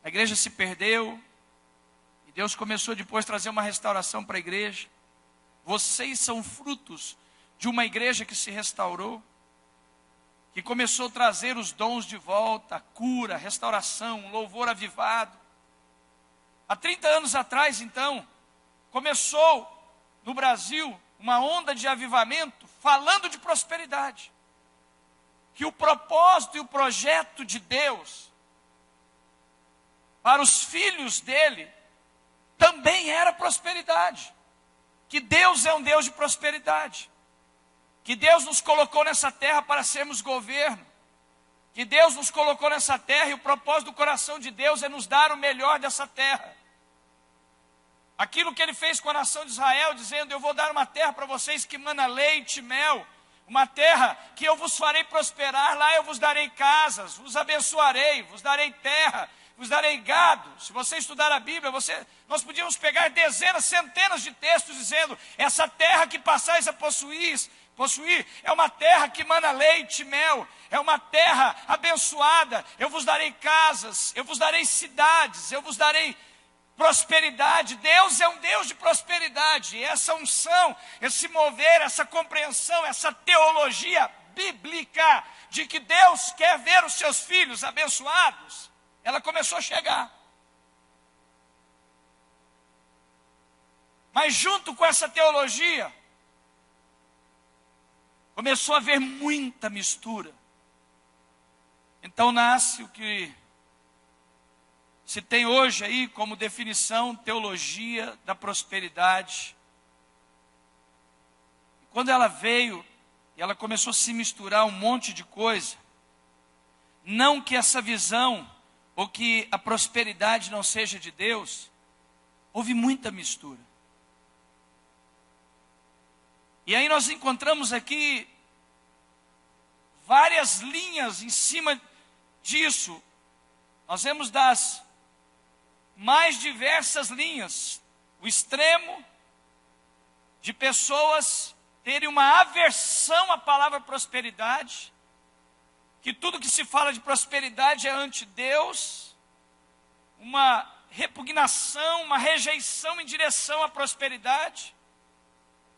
A igreja se perdeu. E Deus começou depois a trazer uma restauração para a igreja. Vocês são frutos de uma igreja que se restaurou, que começou a trazer os dons de volta, a cura, a restauração, um louvor avivado. Há 30 anos atrás, então, começou no Brasil uma onda de avivamento falando de prosperidade. Que o propósito e o projeto de Deus para os filhos dele também era prosperidade. Que Deus é um Deus de prosperidade. Que Deus nos colocou nessa terra para sermos governo. Que Deus nos colocou nessa terra e o propósito do coração de Deus é nos dar o melhor dessa terra. Aquilo que ele fez com a nação de Israel, dizendo: eu vou dar uma terra para vocês que mana leite e mel. Uma terra que eu vos farei prosperar, lá eu vos darei casas, vos abençoarei, vos darei terra, vos darei gado. Se você estudar a Bíblia, nós podíamos pegar dezenas, centenas de textos dizendo: essa terra que passais a possuir é uma terra que mana leite e mel, é uma terra abençoada. Eu vos darei casas, eu vos darei cidades, eu vos darei prosperidade. Deus é um Deus de prosperidade. E essa unção, esse mover, essa compreensão, essa teologia bíblica de que Deus quer ver os seus filhos abençoados, ela começou a chegar. Mas junto com essa teologia, começou a haver muita mistura. Então nasce o que se tem hoje aí como definição, teologia da prosperidade. E quando ela veio, e ela começou a se misturar um monte de coisa, não que essa visão, ou que a prosperidade não seja de Deus, houve muita mistura. E aí nós encontramos aqui várias linhas em cima disso. Nós vemos das mais diversas linhas, o extremo de pessoas terem uma aversão à palavra prosperidade, que tudo que se fala de prosperidade é anti-Deus, uma repugnação, uma rejeição em direção à prosperidade,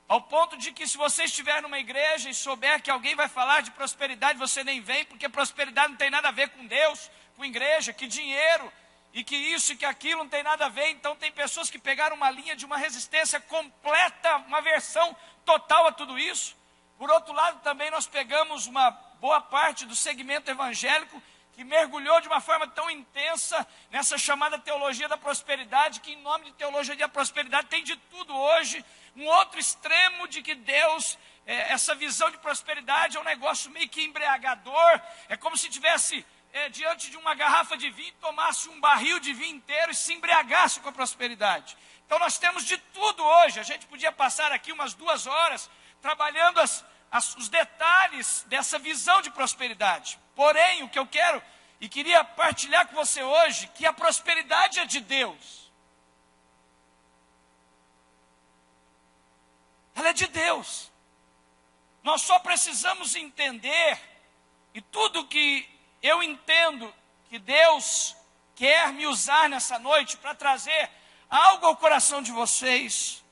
ao ponto de que se você estiver numa igreja e souber que alguém vai falar de prosperidade, você nem vem, porque prosperidade não tem nada a ver com Deus, com igreja, que dinheiro, e que isso e que aquilo não tem nada a ver. Então tem pessoas que pegaram uma linha de uma resistência completa, uma aversão total a tudo isso. Por outro lado, também nós pegamos uma boa parte do segmento evangélico que mergulhou de uma forma tão intensa nessa chamada teologia da prosperidade, que em nome de teologia da prosperidade tem de tudo hoje. Um outro extremo de que Deus, essa visão de prosperidade é um negócio meio que embriagador, é como se tivesse diante de uma garrafa de vinho, tomasse um barril de vinho inteiro e se embriagasse com a prosperidade. Então nós temos de tudo hoje. A gente podia passar aqui umas 2 horas trabalhando os detalhes dessa visão de prosperidade. Porém, o que eu quero e queria partilhar com você hoje, que a prosperidade é de Deus. Ela é de Deus. Nós só precisamos entender, e tudo que eu entendo que Deus quer me usar nessa noite para trazer algo ao coração de vocês.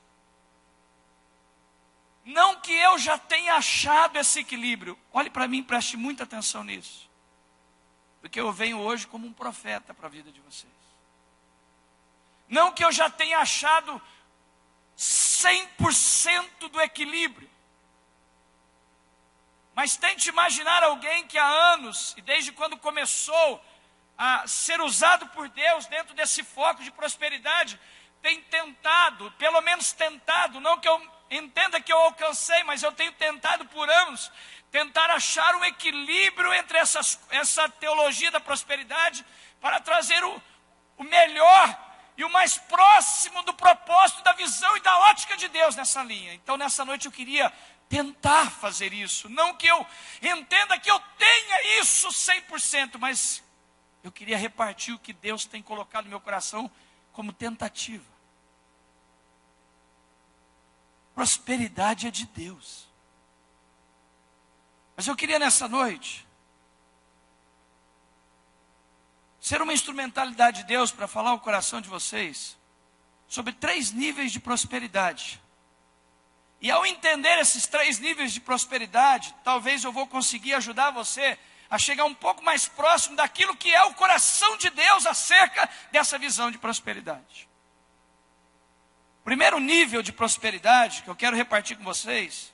Não que eu já tenha achado esse equilíbrio. Olhe para mim, preste muita atenção nisso. Porque eu venho hoje como um profeta para a vida de vocês. Não que eu já tenha achado 100% do equilíbrio. Mas tente imaginar alguém que há anos, e desde quando começou a ser usado por Deus dentro desse foco de prosperidade, tem tentado, pelo menos tentado, não que eu entenda que eu alcancei, mas eu tenho tentado por anos, tentar achar um equilíbrio entre essa teologia da prosperidade, para trazer o melhor e o mais próximo do propósito, da visão e da ótica de Deus nessa linha. Então nessa noite eu queria tentar fazer isso, não que eu entenda que eu tenha isso 100%, mas eu queria repartir o que Deus tem colocado no meu coração como tentativa. Prosperidade é de Deus. Mas eu queria nessa noite ser uma instrumentalidade de Deus para falar ao coração de vocês sobre 3 níveis de prosperidade. E ao entender esses 3 níveis de prosperidade, talvez eu vou conseguir ajudar você a chegar um pouco mais próximo daquilo que é o coração de Deus acerca dessa visão de prosperidade. O primeiro nível de prosperidade que eu quero repartir com vocês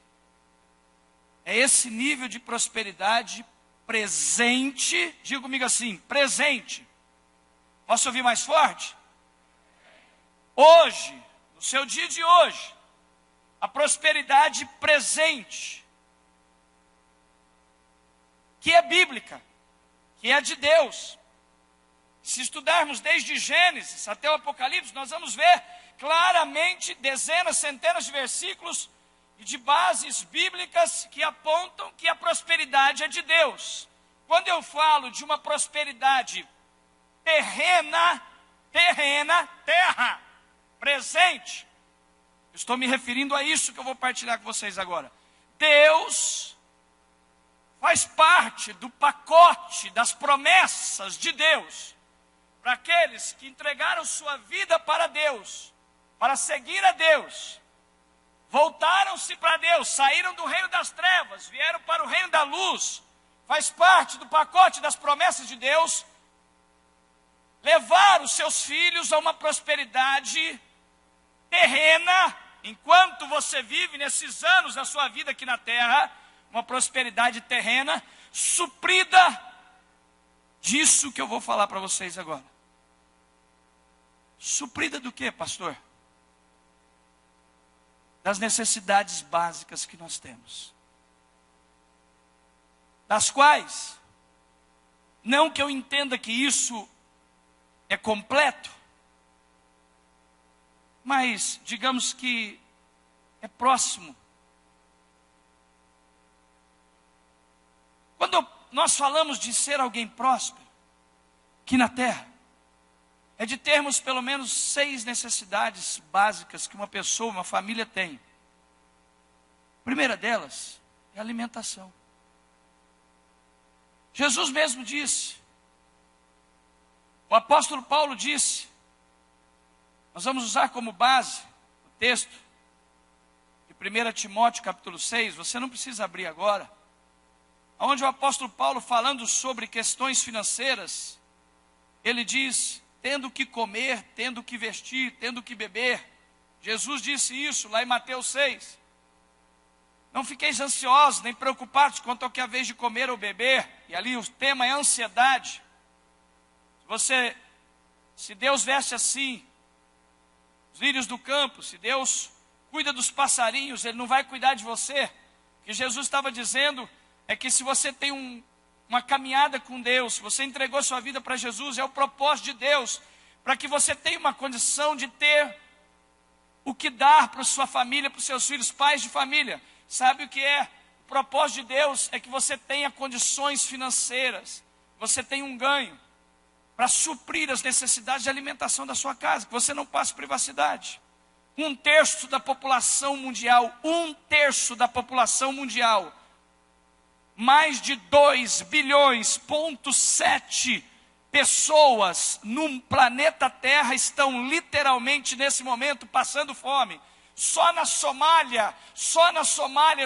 é esse nível de prosperidade presente. Diga comigo assim, presente. Posso ouvir mais forte? Hoje, no seu dia de hoje, a prosperidade presente, que é bíblica, que é de Deus. Se estudarmos desde Gênesis até o Apocalipse, nós vamos ver claramente dezenas, centenas de versículos e de bases bíblicas que apontam que a prosperidade é de Deus. Quando eu falo de uma prosperidade terra, presente, estou me referindo a isso que eu vou partilhar com vocês agora. Deus faz parte do pacote das promessas de Deus para aqueles que entregaram sua vida para Deus, para seguir a Deus, voltaram-se para Deus, saíram do reino das trevas, vieram para o reino da luz. Faz parte do pacote das promessas de Deus levar os seus filhos a uma prosperidade terrena, enquanto você vive nesses anos da sua vida aqui na terra, uma prosperidade terrena, suprida disso que eu vou falar para vocês agora. Suprida do quê, pastor? Das necessidades básicas que nós temos. Das quais, não que eu entenda que isso é completo, mas digamos que é próximo. Quando nós falamos de ser alguém próspero aqui na terra, é de termos pelo menos 6 necessidades básicas que uma pessoa, uma família tem. A primeira delas é a alimentação. Jesus mesmo disse, o apóstolo Paulo disse, nós vamos usar como base o texto de 1 Timóteo capítulo 6, você não precisa abrir agora, onde o apóstolo Paulo, falando sobre questões financeiras, ele diz, tendo que comer, tendo que vestir, tendo que beber. Jesus disse isso lá em Mateus 6. Não fiqueis ansiosos, nem preocupados quanto ao que é a vez de comer ou beber. E ali o tema é ansiedade. Se Deus veste assim os lírios do campo, se Deus cuida dos passarinhos, Ele não vai cuidar de você. O que Jesus estava dizendo é que se você tem uma caminhada com Deus, se você entregou sua vida para Jesus, é o propósito de Deus, para que você tenha uma condição de ter o que dar para sua família, para os seus filhos, pais de família. Sabe o que é? O propósito de Deus é que você tenha condições financeiras, você tenha um ganho, para suprir as necessidades de alimentação da sua casa, que você não passe privacidade. 1/3 da população mundial, 1/3 da população mundial, mais de 2,7 bilhões pessoas no planeta Terra estão literalmente nesse momento passando fome. Só na Somália,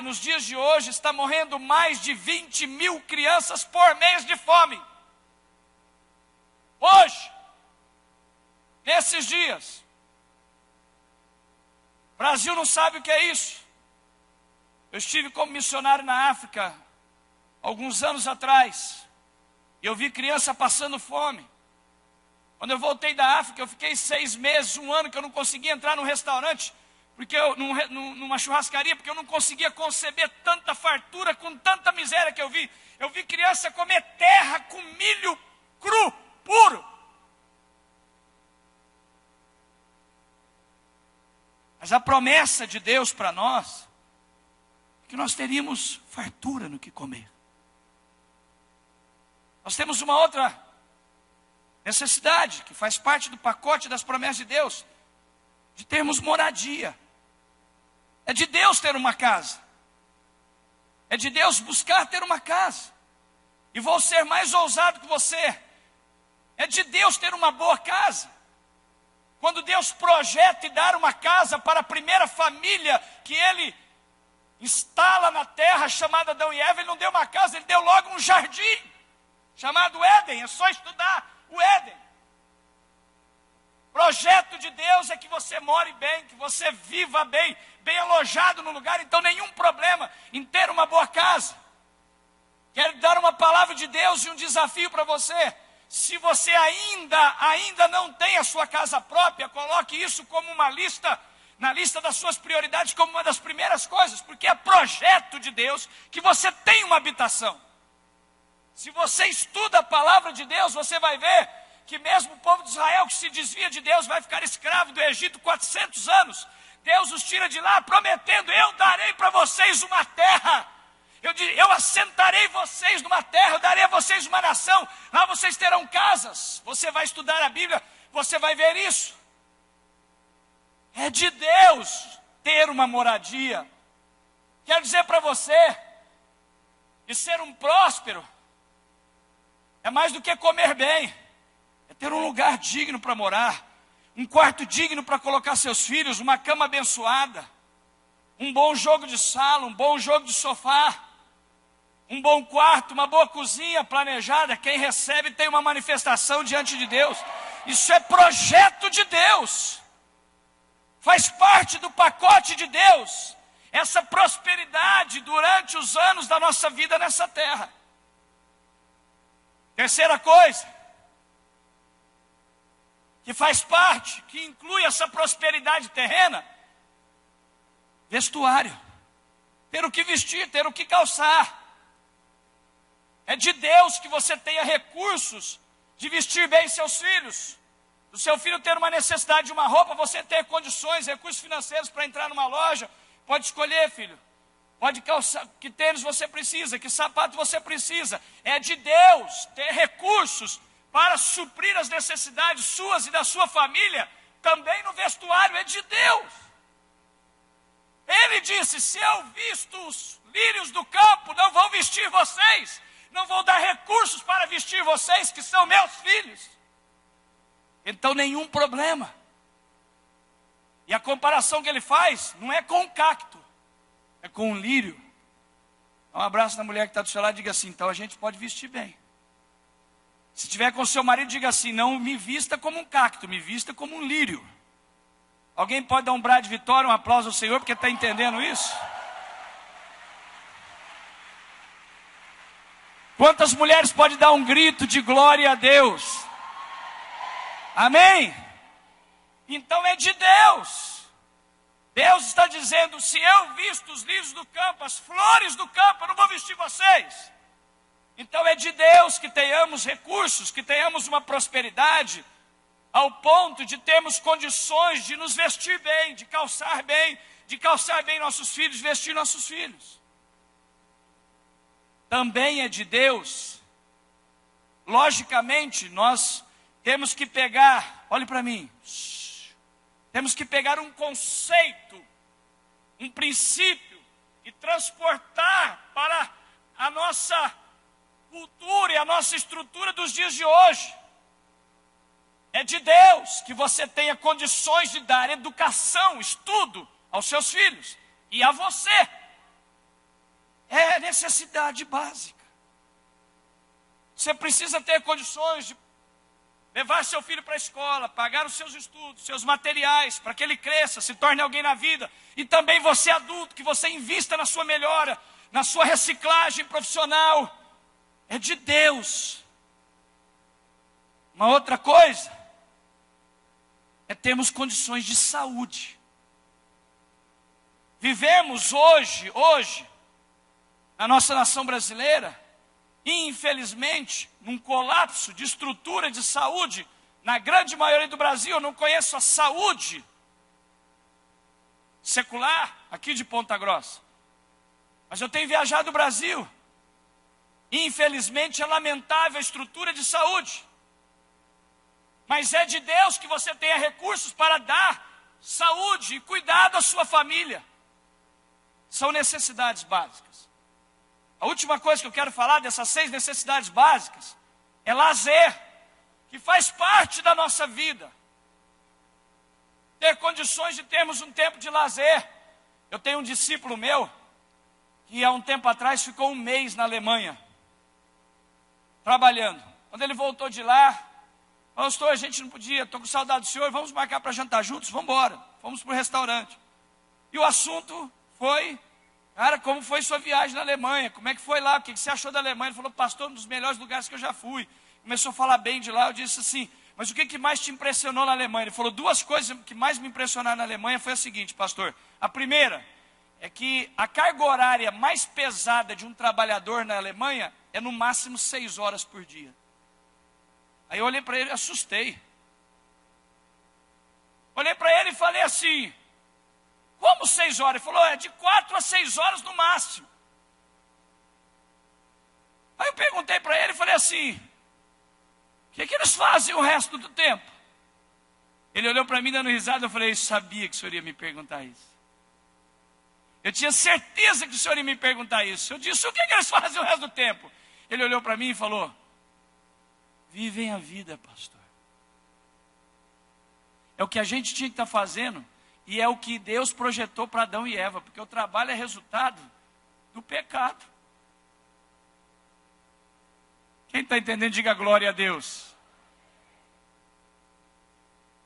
nos dias de hoje, está morrendo mais de 20 mil crianças por mês de fome. Hoje, nesses dias, o Brasil não sabe o que é isso. Eu estive como missionário na África alguns anos atrás, e eu vi criança passando fome. Quando eu voltei da África, eu fiquei 6 meses, 1 ano, que eu não conseguia entrar num restaurante, numa churrascaria, porque eu não conseguia conceber tanta fartura, com tanta miséria que eu vi. Eu vi criança comer terra com milho cru, puro. Mas a promessa de Deus para nós, é que nós teríamos fartura no que comer. Nós temos uma outra necessidade, que faz parte do pacote das promessas de Deus, de termos moradia. É de Deus ter uma casa. É de Deus buscar ter uma casa. E vou ser mais ousado que você. É de Deus ter uma boa casa. Quando Deus projeta e dar uma casa para a primeira família que Ele instala na terra, chamada Adão e Eva, Ele não deu uma casa, Ele deu logo um jardim, chamado Éden. É só estudar o Éden. O projeto de Deus é que você more bem, que você viva bem, bem alojado no lugar, então nenhum problema em ter uma boa casa. Quero dar uma palavra de Deus e um desafio para você. Se você ainda não tem a sua casa própria, coloque isso como uma lista, na lista das suas prioridades, como uma das primeiras coisas, porque é projeto de Deus que você tenha uma habitação. Se você estuda a palavra de Deus, você vai ver que mesmo o povo de Israel que se desvia de Deus vai ficar escravo do Egito 400 anos. Deus os tira de lá prometendo: eu darei para vocês uma terra. Eu assentarei vocês numa terra, eu darei a vocês uma nação, lá vocês terão casas. Você vai estudar a Bíblia, você vai ver isso. É de Deus ter uma moradia. Quero dizer para você, que ser um próspero é mais do que comer bem, é ter um lugar digno para morar, um quarto digno para colocar seus filhos, uma cama abençoada, um bom jogo de sala, um bom jogo de sofá, um bom quarto, uma boa cozinha planejada. Quem recebe tem uma manifestação diante de Deus. Isso é projeto de Deus. Faz parte do pacote de Deus. Essa prosperidade durante os anos da nossa vida nessa terra. Terceira coisa, que faz parte, que inclui essa prosperidade terrena: vestuário. Ter o que vestir, ter o que calçar. É de Deus que você tenha recursos de vestir bem seus filhos. O seu filho ter uma necessidade de uma roupa, você ter condições, recursos financeiros para entrar numa loja. Pode escolher, filho. Pode calçar, que tênis você precisa, que sapato você precisa. É de Deus ter recursos para suprir as necessidades suas e da sua família. Também no vestuário é de Deus. Ele disse: se eu visto os lírios do campo, não vou vestir vocês. Não vou dar recursos para vestir vocês, que são meus filhos. Então nenhum problema. E a comparação que ele faz não é com um cacto, é com um lírio. Dá um abraço na mulher que está do seu lado e diga assim: então a gente pode vestir bem. Se tiver com seu marido, diga assim: não me vista como um cacto, me vista como um lírio. Alguém pode dar um brado de vitória, um aplauso ao Senhor, porque está entendendo isso? Quantas mulheres podem dar um grito de glória a Deus? Amém? Então é de Deus. Deus está dizendo: se eu visto os lírios do campo, as flores do campo, eu não vou vestir vocês. Então é de Deus que tenhamos recursos, que tenhamos uma prosperidade, ao ponto de termos condições de nos vestir bem, de calçar bem nossos filhos, vestir nossos filhos. Também é de Deus. Logicamente, nós temos que pegar, olhe para mim, temos que pegar um conceito, um princípio, e transportar para a nossa cultura e a nossa estrutura dos dias de hoje. É de Deus que você tenha condições de dar educação, estudo aos seus filhos e a você. É necessidade básica. Você precisa ter condições de levar seu filho para a escola, pagar os seus estudos, seus materiais, para que ele cresça, se torne alguém na vida. E também você adulto, que você invista na sua melhora, na sua reciclagem profissional. É de Deus. Uma outra coisa é termos condições de saúde. Vivemos hoje, na nossa nação brasileira, infelizmente, num colapso de estrutura de saúde. Na grande maioria do Brasil, eu não conheço a saúde secular aqui de Ponta Grossa. Mas eu tenho viajado o Brasil. Infelizmente, é lamentável a estrutura de saúde. Mas é de Deus que você tenha recursos para dar saúde e cuidado à sua família. São necessidades básicas. A última coisa que eu quero falar dessas 6 necessidades básicas é lazer. que faz parte da nossa vida. Ter condições de termos um tempo de lazer. Eu tenho um discípulo meu, que há um tempo atrás ficou 1 mês na Alemanha, trabalhando. Quando ele voltou de lá, falou: pastor, a gente não podia, estou com saudade do senhor, vamos marcar para jantar juntos? Vamos embora. Fomos para o restaurante. E o assunto foi: cara, como foi sua viagem na Alemanha? Como é que foi lá? O que você achou da Alemanha? Ele falou: pastor, um dos melhores lugares que eu já fui. Começou a falar bem de lá. Eu disse assim: mas o que mais te impressionou na Alemanha? Ele falou: 2 coisas que mais me impressionaram na Alemanha foi a seguinte, pastor. A primeira é que a carga horária mais pesada de um trabalhador na Alemanha é no máximo 6 horas por dia. Aí eu olhei para ele e assustei. Olhei para ele e falei assim: como 6 horas? Ele falou: é de 4 a 6 horas no máximo. Aí eu perguntei para ele e falei assim: o que eles fazem o resto do tempo? Ele olhou para mim dando risada. Eu falei: eu sabia que o senhor ia me perguntar isso. Eu tinha certeza que o senhor ia me perguntar isso. Eu disse: o que eles fazem o resto do tempo? Ele olhou para mim e falou: vivem a vida, pastor. É o que a gente tinha que estar fazendo. E é o que Deus projetou para Adão e Eva. Porque o trabalho é resultado do pecado. Quem está entendendo, diga glória a Deus.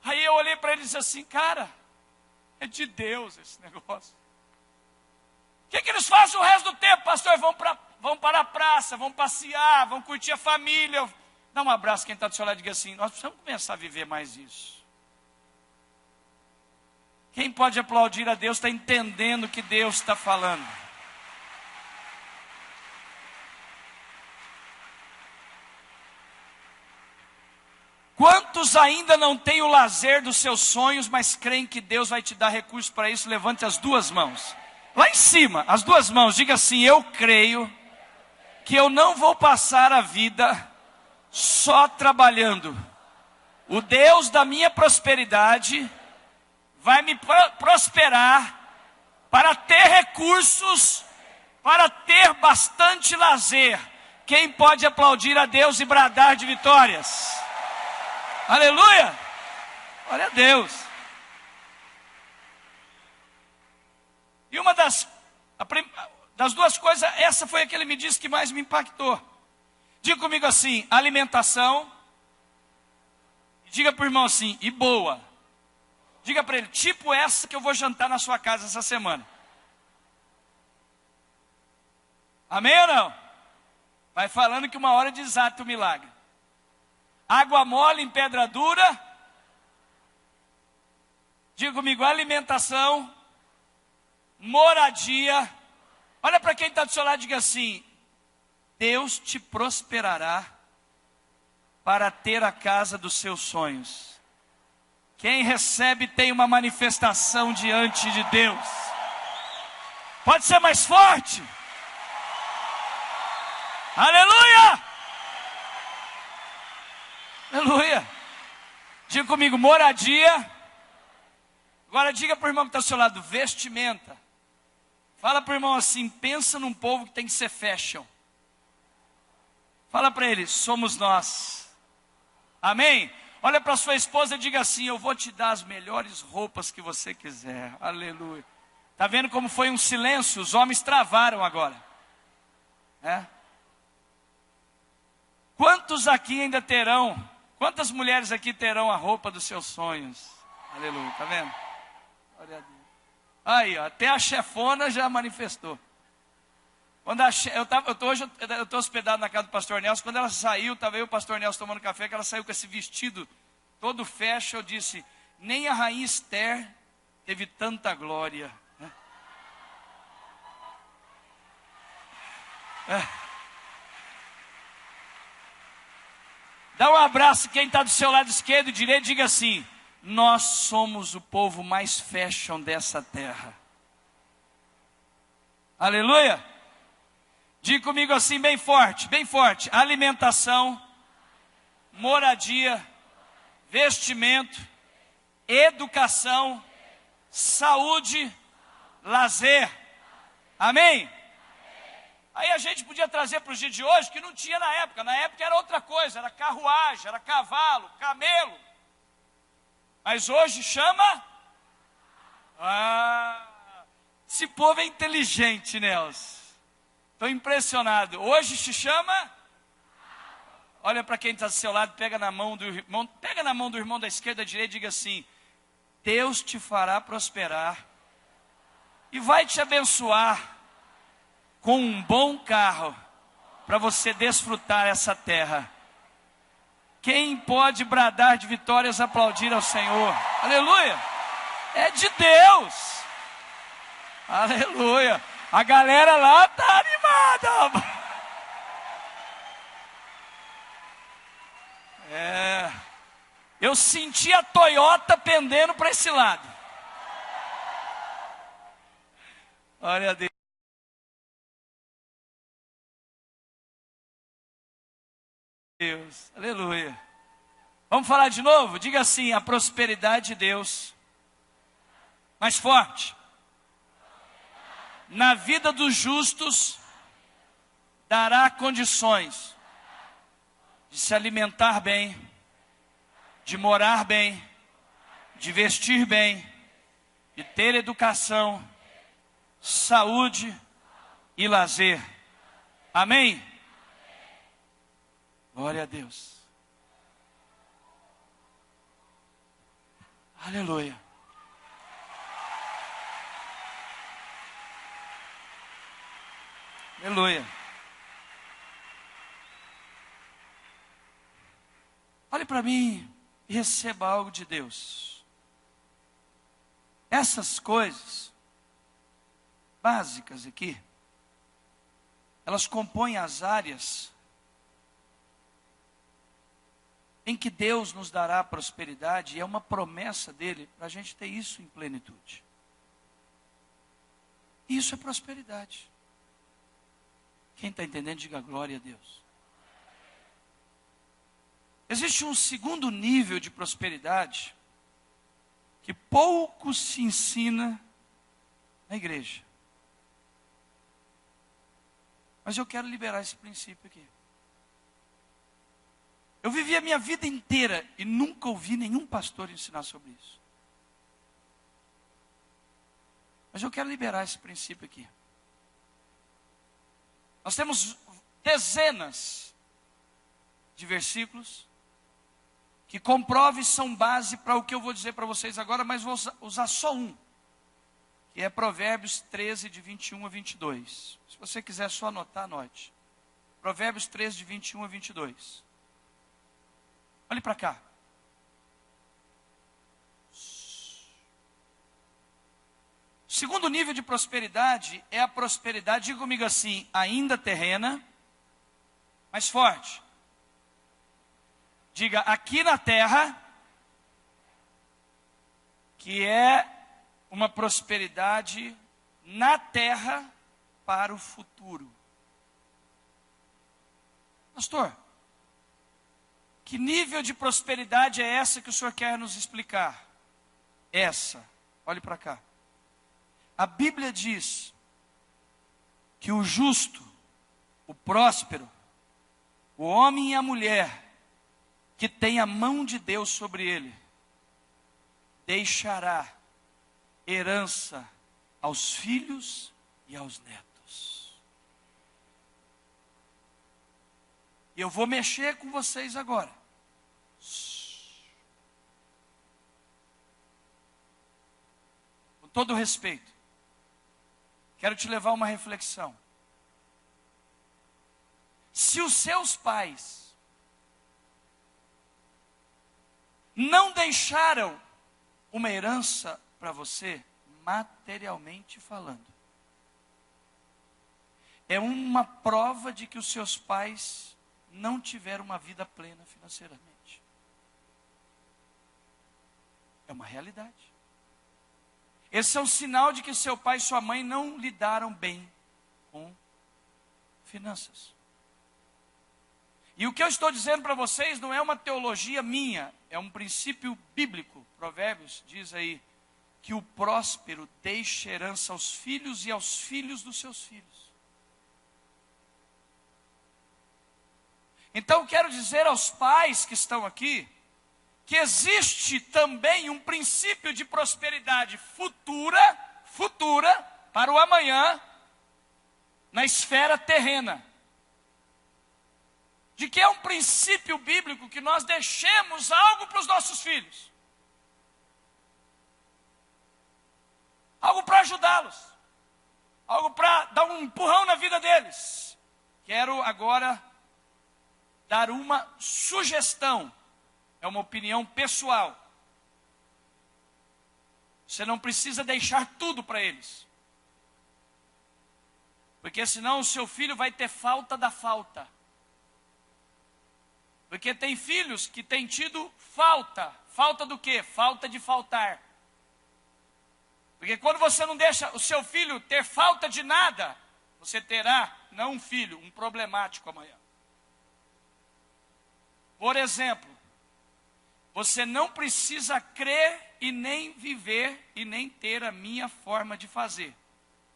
Aí eu olhei para ele e disse assim: cara, é de Deus esse negócio. O que eles fazem o resto do tempo, pastor? Vão para a praça, vão passear, vão curtir a família. Dá um abraço quem está do seu lado e diga assim: nós precisamos começar a viver mais isso. Quem pode aplaudir a Deus está entendendo o que Deus está falando. Quantos ainda não têm o lazer dos seus sonhos, mas creem que Deus vai te dar recursos para isso? Levante as 2 mãos. Lá em cima, as 2 mãos, diga assim: eu creio que eu não vou passar a vida só trabalhando. O Deus da minha prosperidade vai me prosperar para ter recursos, para ter bastante lazer. Quem pode aplaudir a Deus e bradar de vitórias? Aleluia! Glória a Deus. E uma das 2 coisas, essa foi a que ele me disse que mais me impactou. Diga comigo assim: alimentação. Diga para o irmão assim: e boa. Diga para ele: tipo essa que eu vou jantar na sua casa essa semana. Amém ou não? Vai falando que uma hora desata o milagre. Água mole em pedra dura. Diga comigo: alimentação, moradia. Olha para quem está do seu lado e diga assim: Deus te prosperará para ter a casa dos seus sonhos. Quem recebe tem uma manifestação diante de Deus. Pode ser mais forte? Aleluia! Aleluia! Diga comigo: moradia. Agora diga para o irmão que está ao seu lado: vestimenta. Fala para o irmão assim: pensa num povo que tem que ser fashion. Fala para ele: somos nós. Amém? Olha para sua esposa e diga assim: eu vou te dar as melhores roupas que você quiser. Aleluia. Está vendo como foi um silêncio? Os homens travaram agora. Quantos aqui ainda terão? Quantas mulheres aqui terão a roupa dos seus sonhos? Aleluia. Está vendo? Glória a Deus. Aí, ó, até a chefona já manifestou. Quando hoje eu estou hospedado na casa do pastor Nelson. Quando ela saiu, estava eu e o pastor Nelson tomando café, que ela saiu com esse vestido todo fashion. Eu disse: nem a rainha Esther teve tanta glória. Dá um abraço quem está do seu lado esquerdo e direito, diga assim: nós somos o povo mais fashion dessa terra. Aleluia. Diga comigo assim bem forte, bem forte: alimentação, moradia, vestimento, educação, saúde, lazer. Amém? Aí a gente podia trazer para os dias de hoje, que não tinha na época. Na época era outra coisa, era carruagem, era cavalo, camelo. Mas hoje chama... esse povo é inteligente, Nelson. Estou impressionado. Hoje se chama... Olha para quem está do seu lado, pega na mão do irmão da esquerda, da direita e diga assim: Deus te fará prosperar e vai te abençoar com um bom carro para você desfrutar essa terra. Quem pode bradar de vitórias, aplaudir ao Senhor? Aleluia! É de Deus! Aleluia! A galera lá está animada! Eu senti a Toyota pendendo para esse lado. Olha a Deus. Aleluia. Vamos falar de novo? Diga assim: a prosperidade de Deus. Mais forte. Na vida dos justos, dará condições de se alimentar bem, de morar bem, de vestir bem, de ter educação, saúde e lazer. Amém? Glória a Deus. Aleluia. Aleluia. Olhe para mim e receba algo de Deus. Essas coisas básicas aqui, elas compõem as áreas em que Deus nos dará prosperidade, e é uma promessa dele para a gente ter isso em plenitude. Isso é prosperidade. Quem está entendendo, diga glória a Deus. Existe um segundo nível de prosperidade que pouco se ensina na igreja. Mas eu quero liberar esse princípio aqui. Eu vivi a minha vida inteira e nunca ouvi nenhum pastor ensinar sobre isso. Mas eu quero liberar esse princípio aqui. Nós temos dezenas de versículos que comprovam e são base para o que eu vou dizer para vocês agora, mas vou usar só um, que é Provérbios 13, de 21 a 22. Se você quiser só anotar, anote. Provérbios 13, de 21 a 22. Olhe para cá. O segundo nível de prosperidade é a prosperidade, diga comigo assim, ainda terrena, mas forte. Diga, aqui na terra, que é uma prosperidade na terra para o futuro. Pastor, que nível de prosperidade é essa que o senhor quer nos explicar? Essa, olhe para cá. A Bíblia diz que o justo, o próspero, o homem e a mulher que tem a mão de Deus sobre ele, deixará herança aos filhos e aos netos. E eu vou mexer com vocês agora. Com todo respeito, quero te levar a uma reflexão. Se os seus pais não deixaram uma herança para você, materialmente falando, é uma prova de que os seus pais não tiveram uma vida plena financeiramente. É uma realidade. Esse é um sinal de que seu pai e sua mãe não lidaram bem com finanças. E o que eu estou dizendo para vocês não é uma teologia minha, é um princípio bíblico. Provérbios diz aí que o próspero deixa herança aos filhos e aos filhos dos seus filhos. Então quero dizer aos pais que estão aqui, que existe também um princípio de prosperidade futura, para o amanhã, na esfera terrena. De que é um princípio bíblico que nós deixemos algo para os nossos filhos. Algo para ajudá-los. Algo para dar um empurrão na vida deles. Quero agora dar uma sugestão. É uma opinião pessoal. Você não precisa deixar tudo para eles. Porque senão o seu filho vai ter falta da falta. Porque tem filhos que têm tido falta. Falta do quê? Falta de faltar. Porque quando você não deixa o seu filho ter falta de nada, você terá, não um filho, um problemático amanhã. Por exemplo, você não precisa crer e nem viver e nem ter a minha forma de fazer.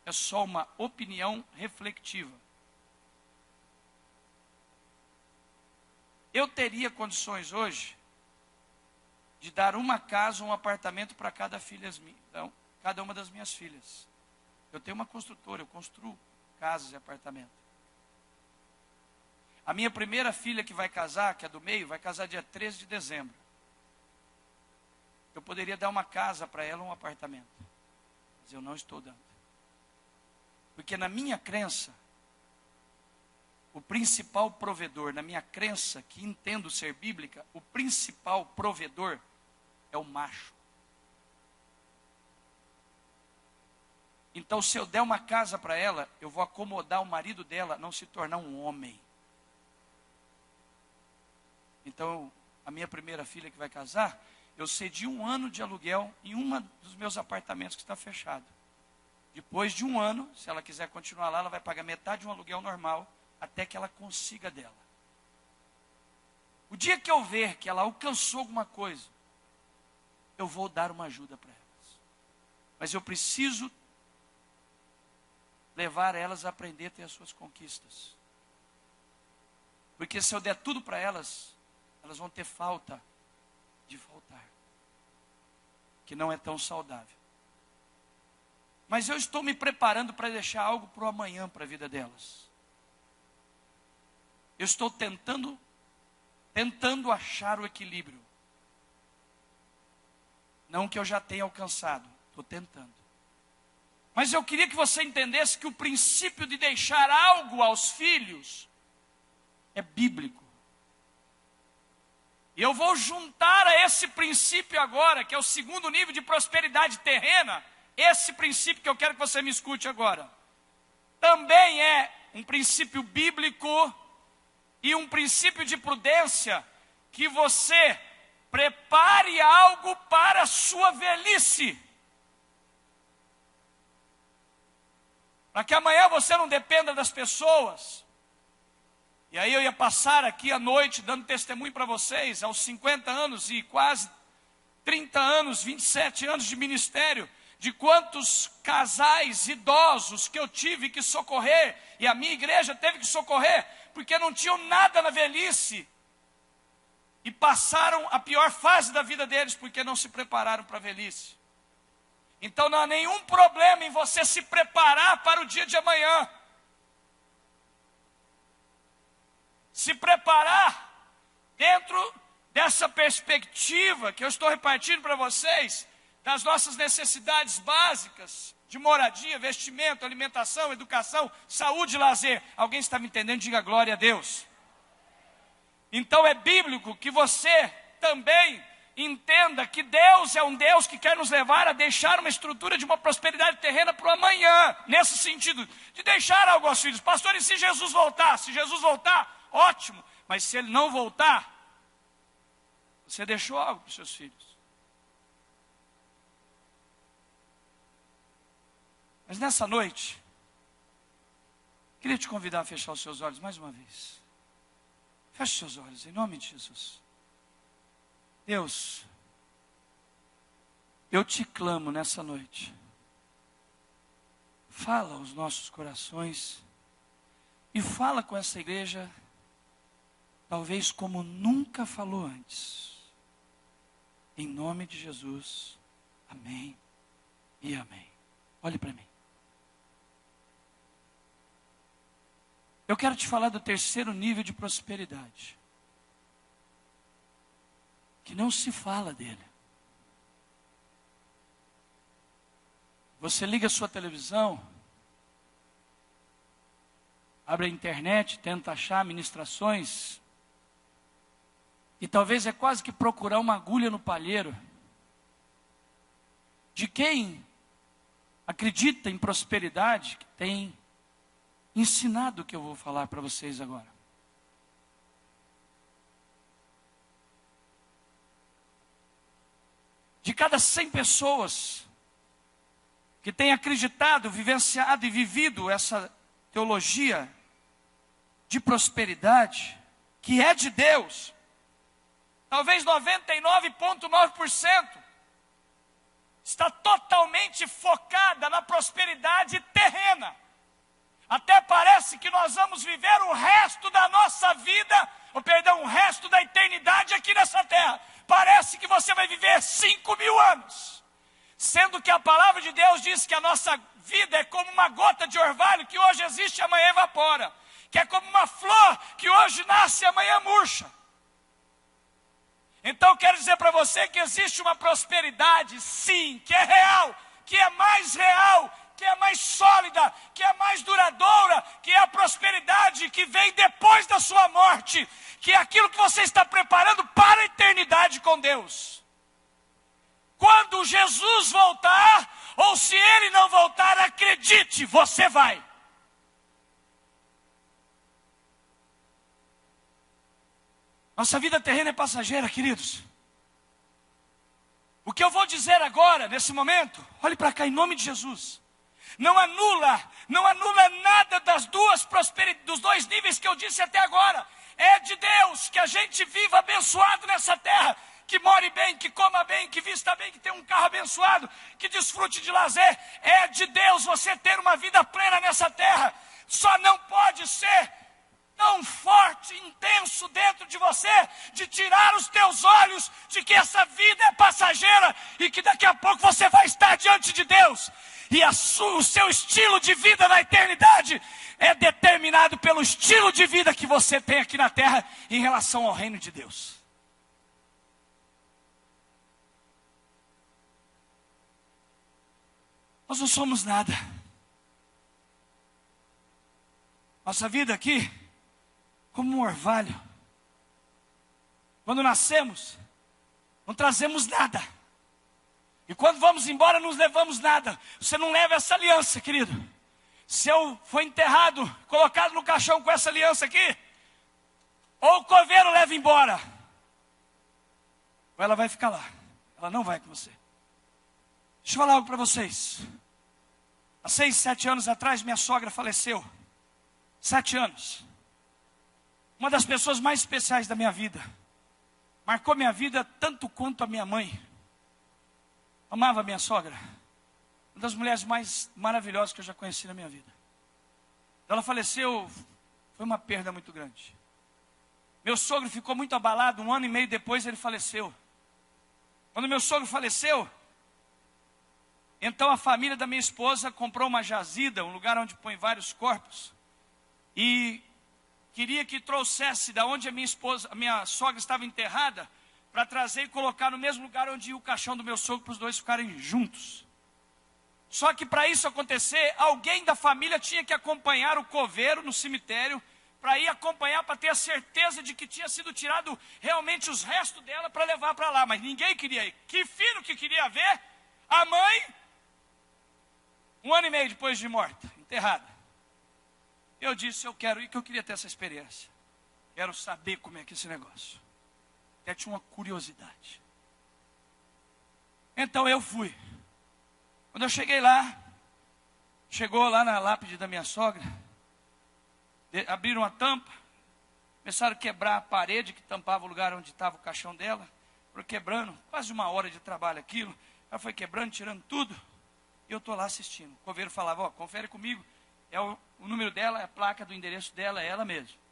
É só uma opinião reflexiva. Eu teria condições hoje de dar uma casa, um apartamento para cada uma das minhas filhas. Eu tenho uma construtora, eu construo casas e apartamentos. A minha primeira filha que vai casar, que é do meio, vai casar dia 13 de dezembro. Eu poderia dar uma casa para ela, um apartamento. Mas eu não estou dando. Porque na minha crença, o principal provedor, na minha crença, que entendo ser bíblica, o principal provedor é o macho. Então, se eu der uma casa para ela, eu vou acomodar o marido dela a não se tornar um homem. Então, a minha primeira filha que vai casar, eu cedi 1 ano de aluguel em um dos meus apartamentos que está fechado. Depois de 1 ano, se ela quiser continuar lá, ela vai pagar metade de um aluguel normal, até que ela consiga dela. O dia que eu ver que ela alcançou alguma coisa, eu vou dar uma ajuda para elas. Mas eu preciso levar elas a aprender a ter as suas conquistas. Porque se eu der tudo para elas, elas vão ter falta de faltar. Que não é tão saudável. Mas eu estou me preparando para deixar algo para o amanhã, para a vida delas. Eu estou tentando achar o equilíbrio. Não que eu já tenha alcançado, estou tentando. Mas eu queria que você entendesse que o princípio de deixar algo aos filhos é bíblico. E eu vou juntar a esse princípio agora, que é o segundo nível de prosperidade terrena, esse princípio que eu quero que você me escute agora. Também é um princípio bíblico e um princípio de prudência, que você prepare algo para a sua velhice. Para que amanhã você não dependa das pessoas. E aí eu ia passar aqui à noite dando testemunho para vocês, aos 50 anos e quase 30 anos, 27 anos de ministério, de quantos casais idosos que eu tive que socorrer, e a minha igreja teve que socorrer, porque não tinham nada na velhice, e passaram a pior fase da vida deles, porque não se prepararam para a velhice. Então não há nenhum problema em você se preparar para o dia de amanhã. Se preparar dentro dessa perspectiva que eu estou repartindo para vocês, das nossas necessidades básicas, de moradia, vestimento, alimentação, educação, saúde e lazer. Alguém está me entendendo? Diga glória a Deus. Então é bíblico que você também entenda que Deus é um Deus que quer nos levar a deixar uma estrutura de uma prosperidade terrena para o amanhã, nesse sentido, de deixar algo aos filhos. Pastor, e se Jesus voltar? Se Jesus voltar, ótimo, mas se Ele não voltar, você deixou algo para os seus filhos. Mas nessa noite, queria te convidar a fechar os seus olhos mais uma vez. Feche seus olhos, em nome de Jesus. Deus, eu te clamo nessa noite. Fala aos nossos corações e fala com essa igreja talvez como nunca falou antes. Em nome de Jesus, amém e amém. Olhe para mim. Eu quero te falar do terceiro nível de prosperidade, que não se fala dele. Você liga a sua televisão, abre a internet, tenta achar ministrações, e talvez é quase que procurar uma agulha no palheiro, de quem acredita em prosperidade, que tem ensinado o que eu vou falar para vocês agora. De cada 100 pessoas que têm acreditado, vivenciado e vivido essa teologia de prosperidade, que é de Deus, talvez 99,9% está totalmente focada na prosperidade terrena. Até parece que nós vamos viver o resto da nossa vida, o resto da eternidade aqui nessa terra. Parece que você vai viver 5.000 anos. Sendo que a palavra de Deus diz que a nossa vida é como uma gota de orvalho que hoje existe e amanhã evapora. Que é como uma flor que hoje nasce e amanhã murcha. Então eu quero dizer para você que existe uma prosperidade, sim, que é real, que é mais real, que é mais sólida, que é mais duradoura, que é a prosperidade que vem depois da sua morte, que é aquilo que você está preparando para a eternidade com Deus. Quando Jesus voltar, ou se Ele não voltar, acredite, você vai. Nossa vida terrena é passageira, queridos. O que eu vou dizer agora, nesse momento, olhe para cá em nome de Jesus. Não anula nada dos dois níveis que eu disse até agora. É de Deus que a gente viva abençoado nessa terra, que more bem, que coma bem, que vista bem, que tenha um carro abençoado, que desfrute de lazer. É de Deus você ter uma vida plena nessa terra. Só não pode ser tão forte, intenso dentro de você, de tirar os teus olhos de que essa vida é passageira e que daqui a pouco você vai estar diante de Deus. E o seu estilo de vida na eternidade é determinado pelo estilo de vida que você tem aqui na terra em relação ao reino de Deus. Nós não somos nada. Nossa vida aqui, como um orvalho. Quando nascemos, não trazemos nada. E quando vamos embora, não levamos nada. Você não leva essa aliança, querido. Se eu for enterrado, colocado no caixão com essa aliança aqui, ou o coveiro leva embora, ou ela vai ficar lá. Ela não vai com você. Deixa eu falar algo para vocês. Há 6, 7 anos atrás, minha sogra faleceu. 7 anos. Uma das pessoas mais especiais da minha vida. Marcou minha vida tanto quanto a minha mãe. Amava a minha sogra. Uma das mulheres mais maravilhosas que eu já conheci na minha vida. Ela faleceu, foi uma perda muito grande. Meu sogro ficou muito abalado, 1 ano e meio depois ele faleceu. Quando meu sogro faleceu, então a família da minha esposa comprou uma jazida, um lugar onde põe vários corpos. E queria que trouxesse da onde a minha sogra estava enterrada, para trazer e colocar no mesmo lugar onde ia o caixão do meu sogro, para os dois ficarem juntos. Só que para isso acontecer, alguém da família tinha que acompanhar o coveiro no cemitério, para ir acompanhar, para ter a certeza de que tinha sido tirado realmente os restos dela para levar para lá. Mas ninguém queria ir. Que filho que queria ver a mãe, 1 ano e meio depois de morta, enterrada. Eu disse, eu quero ir, que eu queria ter essa experiência. Quero saber como é que é esse negócio. Até tinha uma curiosidade. Então eu fui. Quando eu cheguei lá, chegou lá na lápide da minha sogra, abriram a tampa, começaram a quebrar a parede que tampava o lugar onde estava o caixão dela, foram quebrando, quase 1 hora de trabalho aquilo, ela foi quebrando, tirando tudo, e eu estou lá assistindo. O coveiro falava, confere comigo, é o número dela, é a placa do endereço dela, é ela mesma.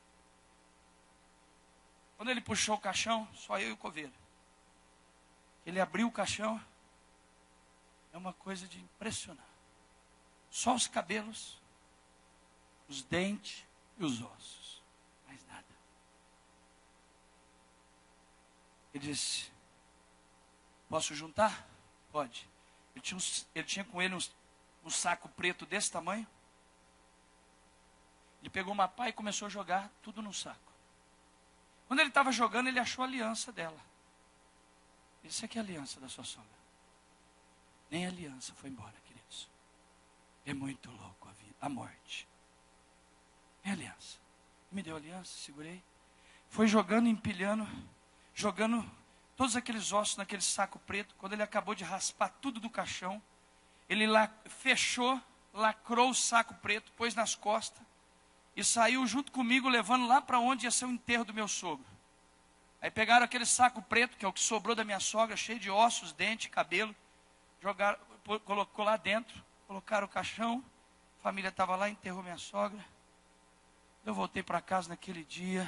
Quando ele puxou o caixão, só eu e o coveiro. Ele abriu o caixão, é uma coisa de impressionar. Só os cabelos, os dentes e os ossos. Mais nada. Ele disse, posso juntar? Pode. Ele tinha com ele um saco preto desse tamanho. Ele pegou uma pá e começou a jogar tudo no saco. Quando ele estava jogando, ele achou a aliança dela. Isso aqui é a aliança da sua sogra. Nem a aliança foi embora, queridos. É muito louco a vida, a morte. Nem a aliança. Me deu a aliança, segurei. Foi jogando, empilhando, jogando todos aqueles ossos naquele saco preto. Quando ele acabou de raspar tudo do caixão, ele fechou, lacrou o saco preto, pôs nas costas e saiu junto comigo, levando lá para onde ia ser o enterro do meu sogro. Aí pegaram aquele saco preto, que é o que sobrou da minha sogra, cheio de ossos, dentes, cabelo, jogaram, colocou lá dentro, colocaram o caixão, a família estava lá, enterrou minha sogra. Eu voltei para casa naquele dia,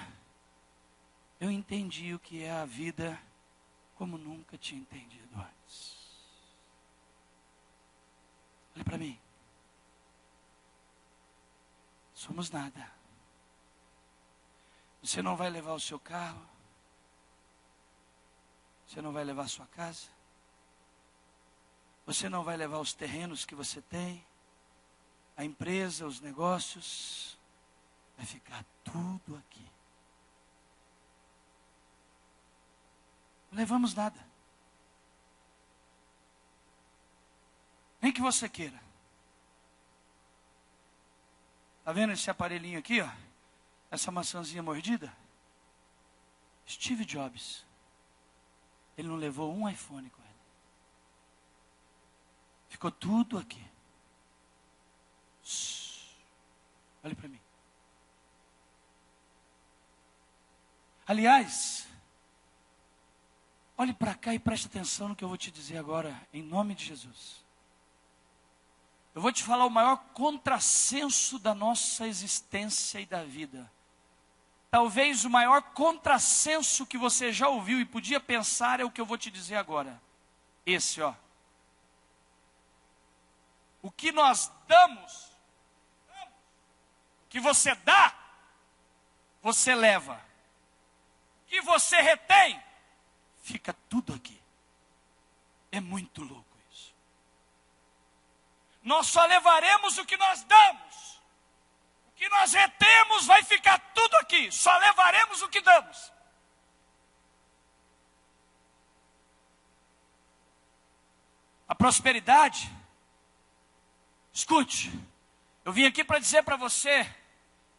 eu entendi o que é a vida como nunca tinha entendido antes. Olha para mim. Somos nada. Você não vai levar o seu carro. Você não vai levar a sua casa. Você não vai levar os terrenos que você tem. A empresa, os negócios. Vai ficar tudo aqui. Não levamos nada. Nem que você queira. Está vendo esse aparelhinho aqui, ó? Essa maçãzinha mordida? Steve Jobs. Ele não levou um iPhone com ele. Ficou tudo aqui. Olhe para mim. Aliás, olhe para cá e preste atenção no que eu vou te dizer agora, em nome de Jesus. Eu vou te falar o maior contrassenso da nossa existência e da vida. Talvez o maior contrassenso que você já ouviu e podia pensar é o que eu vou te dizer agora. Esse, ó. O que nós damos, o que você dá, você leva. O que você retém, fica tudo aqui. É muito louco. Nós só levaremos o que nós damos. O que nós retemos vai ficar tudo aqui. Só levaremos o que damos. A prosperidade, escute, eu vim aqui para dizer para você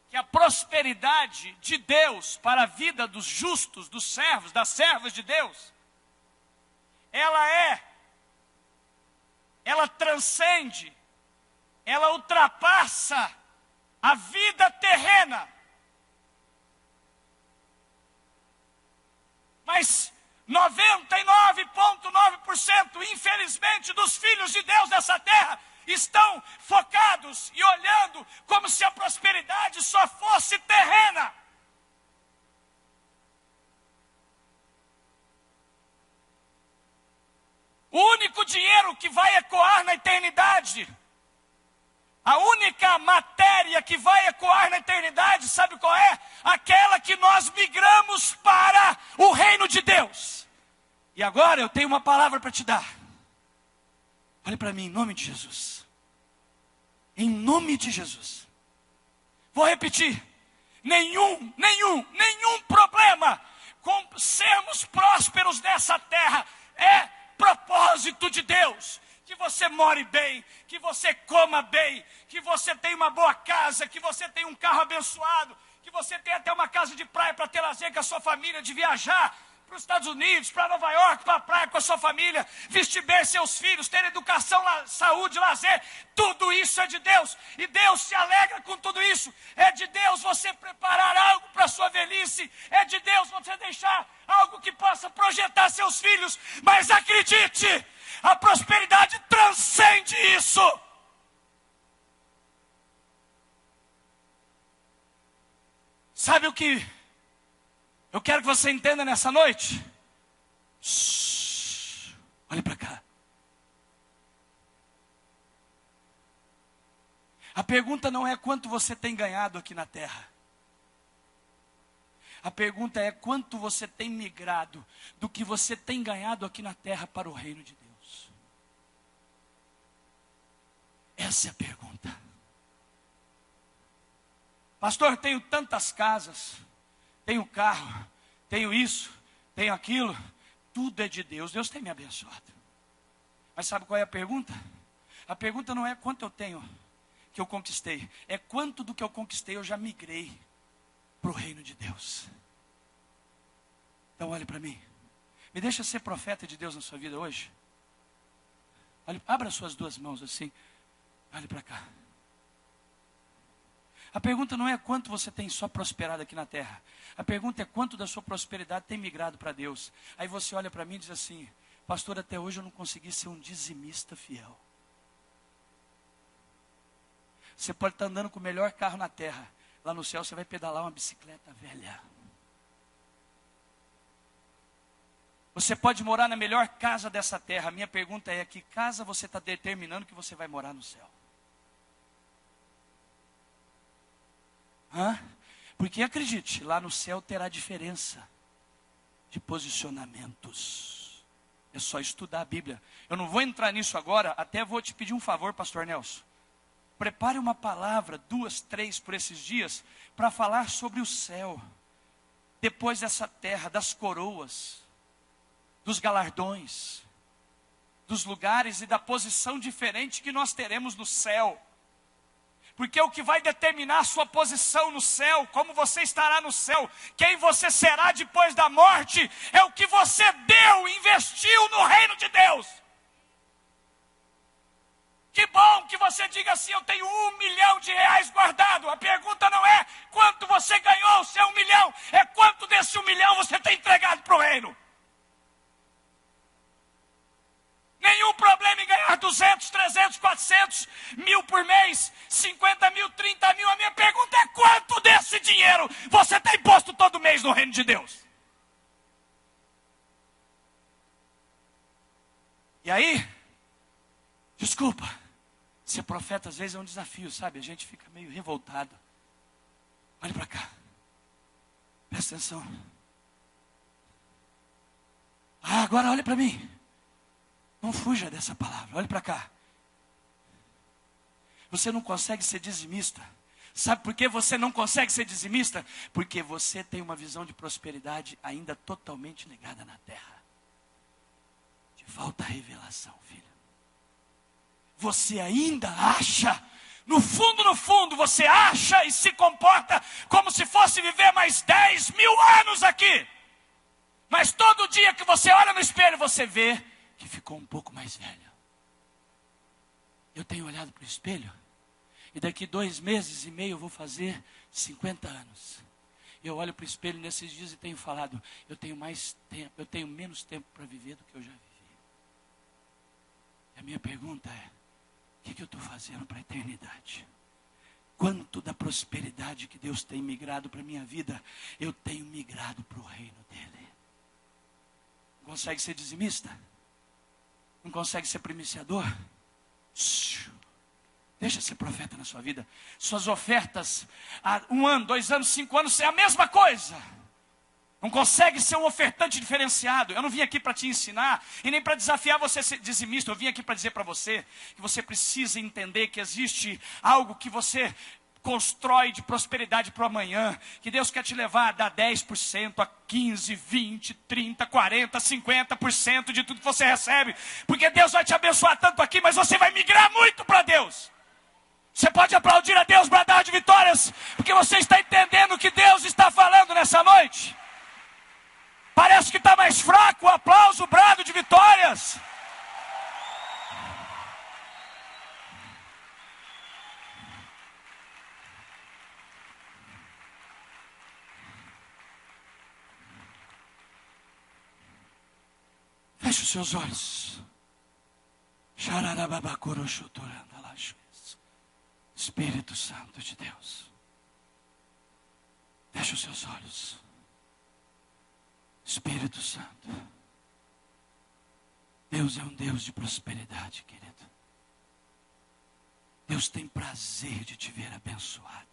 que a prosperidade de Deus para a vida dos justos, dos servos, das servas de Deus, ela transcende, ela ultrapassa a vida terrena. Mas 99,9%, infelizmente, dos filhos de Deus dessa terra estão focados e olhando como se a prosperidade só fosse terrena. O único dinheiro que vai ecoar na eternidade, a única matéria que vai ecoar na eternidade, sabe qual é? Aquela que nós migramos para o reino de Deus. E agora eu tenho uma palavra para te dar. Olhe para mim, em nome de Jesus. Em nome de Jesus. Vou repetir. Nenhum problema com sermos prósperos nessa terra é propósito de Deus. Que você more bem, que você coma bem, que você tenha uma boa casa, que você tenha um carro abençoado, que você tenha até uma casa de praia para ter lazer com a sua família, de viajar para os Estados Unidos, para Nova York, para a praia com a sua família, vestir bem seus filhos, ter educação, saúde, lazer. Tudo isso é de Deus e Deus se alegra com tudo isso. É de Deus você preparar algo para a sua velhice, é de Deus você deixar algo que possa projetar seus filhos. Mas acredite, a prosperidade transcende isso. Sabe o que Eu quero que você entenda nessa noite. Olhe para cá. A pergunta não é quanto você tem ganhado aqui na terra. A pergunta é quanto você tem migrado do que você tem ganhado aqui na terra para o reino de Deus. Essa é a pergunta. Pastor, tenho tantas casas, tenho carro, tenho isso, tenho aquilo. Tudo é de Deus, Deus tem me abençoado. Mas sabe qual é a pergunta? A pergunta não é quanto eu tenho que eu conquistei, é quanto do que eu conquistei eu já migrei para o reino de Deus. Então olhe para mim, me deixa ser profeta de Deus na sua vida hoje. Olhe, abra suas duas mãos assim, olhe para cá. A pergunta não é quanto você tem só prosperado aqui na terra. A pergunta é quanto da sua prosperidade tem migrado para Deus. Aí você olha para mim e diz assim: pastor, até hoje eu não consegui ser um dizimista fiel. Você pode estar andando com o melhor carro na terra. Lá no céu você vai pedalar uma bicicleta velha. Você pode morar na melhor casa dessa terra. A minha pergunta é: que casa você está determinando que você vai morar no céu? Porque acredite, lá no céu terá diferença de posicionamentos. É só estudar a Bíblia. Eu não vou entrar nisso agora, até vou te pedir um favor, pastor Nelson. Prepare uma palavra, 2, 3 por esses dias, para falar sobre o céu. Depois dessa terra, das coroas, dos galardões, dos lugares e da posição diferente que nós teremos no céu. Porque o que vai determinar a sua posição no céu, como você estará no céu, quem você será depois da morte, é o que você deu, investiu no reino de Deus. Que bom que você diga assim: eu tenho R$1 milhão guardado. A pergunta não é quanto você ganhou o seu 1 milhão, é quanto desse 1 milhão você tem entregado para o reino. Nenhum problema em ganhar 200, 300, 400 mil por mês, 50 mil, 30 mil. A minha pergunta é: quanto desse dinheiro você tem posto todo mês no reino de Deus? E aí, desculpa, ser profeta às vezes é um desafio, sabe? A gente fica meio revoltado. Olha para cá, presta atenção. Agora olha para mim. Não fuja dessa palavra, olhe para cá. Você não consegue ser dizimista. Sabe por que você não consegue ser dizimista? Porque você tem uma visão de prosperidade ainda totalmente ligada na terra. Te falta revelação, filho. Você ainda acha, no fundo, você acha e se comporta como se fosse viver mais 10 mil anos aqui. Mas todo dia que você olha no espelho, você vê que ficou um pouco mais velho. Eu tenho olhado para o espelho, e daqui 2 meses e meio eu vou fazer 50 anos. Eu olho para o espelho nesses dias e tenho falado: eu tenho mais tempo, eu tenho menos tempo para viver do que eu já vivi. E a minha pergunta é: o que eu estou fazendo para a eternidade? Quanto da prosperidade que Deus tem migrado para a minha vida, eu tenho migrado para o reino dele? Não consegue ser dizimista? Não consegue ser primiciador? Deixa ser profeta na sua vida. Suas ofertas há 1 ano, 2 anos, 5 anos é a mesma coisa. Não consegue ser um ofertante diferenciado. Eu não vim aqui para te ensinar e nem para desafiar você a ser dizimista. Eu vim aqui para dizer para você que você precisa entender que existe algo que você constrói de prosperidade para o amanhã, que Deus quer te levar a dar 10%, a 15%, 20%, 30%, 40%, 50% de tudo que você recebe, porque Deus vai te abençoar tanto aqui, mas você vai migrar muito para Deus. Você pode aplaudir a Deus, bradar de vitórias, porque você está entendendo o que Deus está falando nessa noite. Parece que está mais fraco o aplauso, o brado de vitórias. Feche os seus olhos. Espírito Santo de Deus. Feche os seus olhos. Espírito Santo, Deus é um Deus de prosperidade, querido. Deus tem prazer de te ver abençoado.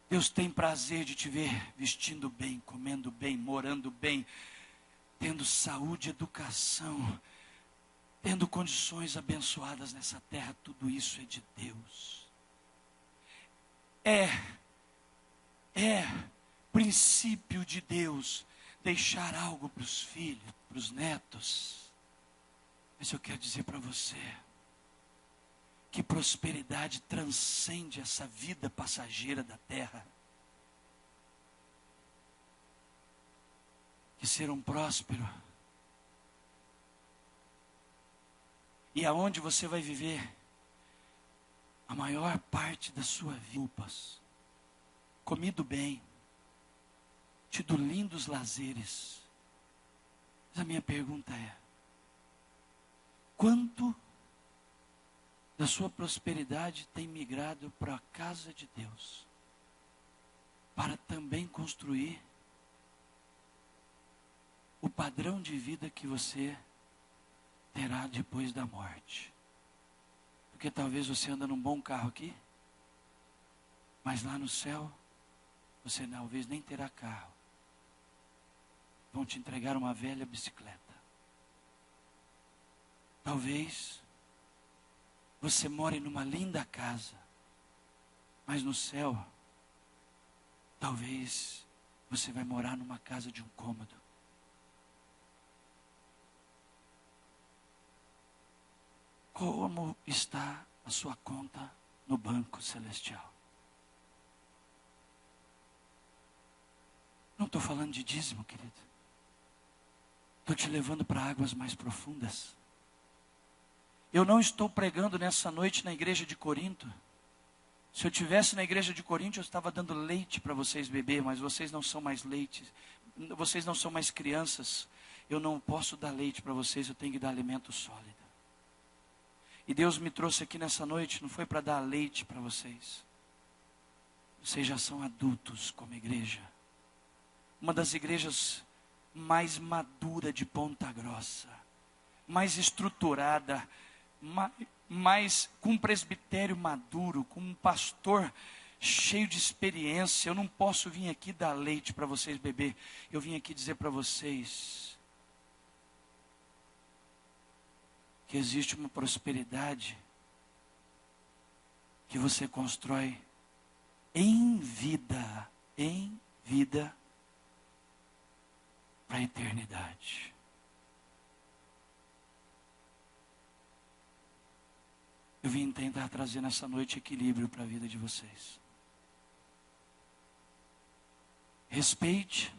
Deus tem prazer de te ver vestindo bem, comendo bem, morando bem, tendo saúde, educação, tendo condições abençoadas nessa terra. Tudo isso é de Deus. É princípio de Deus deixar algo para os filhos, para os netos. Mas eu quero dizer para você que prosperidade transcende essa vida passageira da terra. Que ser um próspero, e aonde você vai viver a maior parte da sua vida, comido bem, tido lindos lazeres. Mas a minha pergunta é: quanto da sua prosperidade tem migrado para a casa de Deus, para também construir o padrão de vida que você terá depois da morte? Porque talvez você anda num bom carro aqui, mas lá no céu você talvez nem terá carro. Vão te entregar uma velha bicicleta. Talvez você more numa linda casa, mas no céu, talvez você vai morar numa casa de um cômodo. Como está a sua conta no banco celestial? Não estou falando de dízimo, querido. Estou te levando para águas mais profundas. Eu não estou pregando nessa noite na igreja de Corinto. Se eu estivesse na igreja de Corinto, eu estava dando leite para vocês beber, mas vocês não são mais leite, vocês não são mais crianças. Eu não posso dar leite para vocês, eu tenho que dar alimento sólido. E Deus me trouxe aqui nessa noite, não foi para dar leite para vocês. Vocês já são adultos como igreja. Uma das igrejas mais madura de Ponta Grossa, mais estruturada, mais com um presbitério maduro, com um pastor cheio de experiência. Eu não posso vir aqui dar leite para vocês beber. Eu vim aqui dizer para vocês que existe uma prosperidade que você constrói em vida para a eternidade. Eu vim tentar trazer nessa noite equilíbrio para a vida de vocês. Respeite,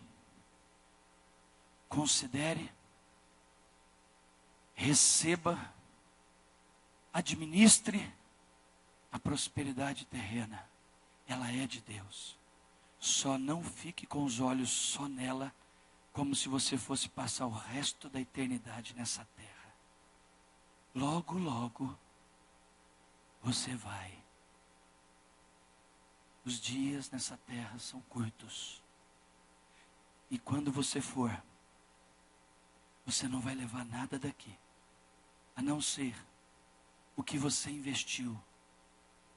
considere, receba, administre a prosperidade terrena. Ela é de Deus. Só não fique com os olhos só nela, como se você fosse passar o resto da eternidade nessa terra. Logo, logo, você vai. Os dias nessa terra são curtos. E quando você for, você não vai levar nada daqui, a não ser o que você investiu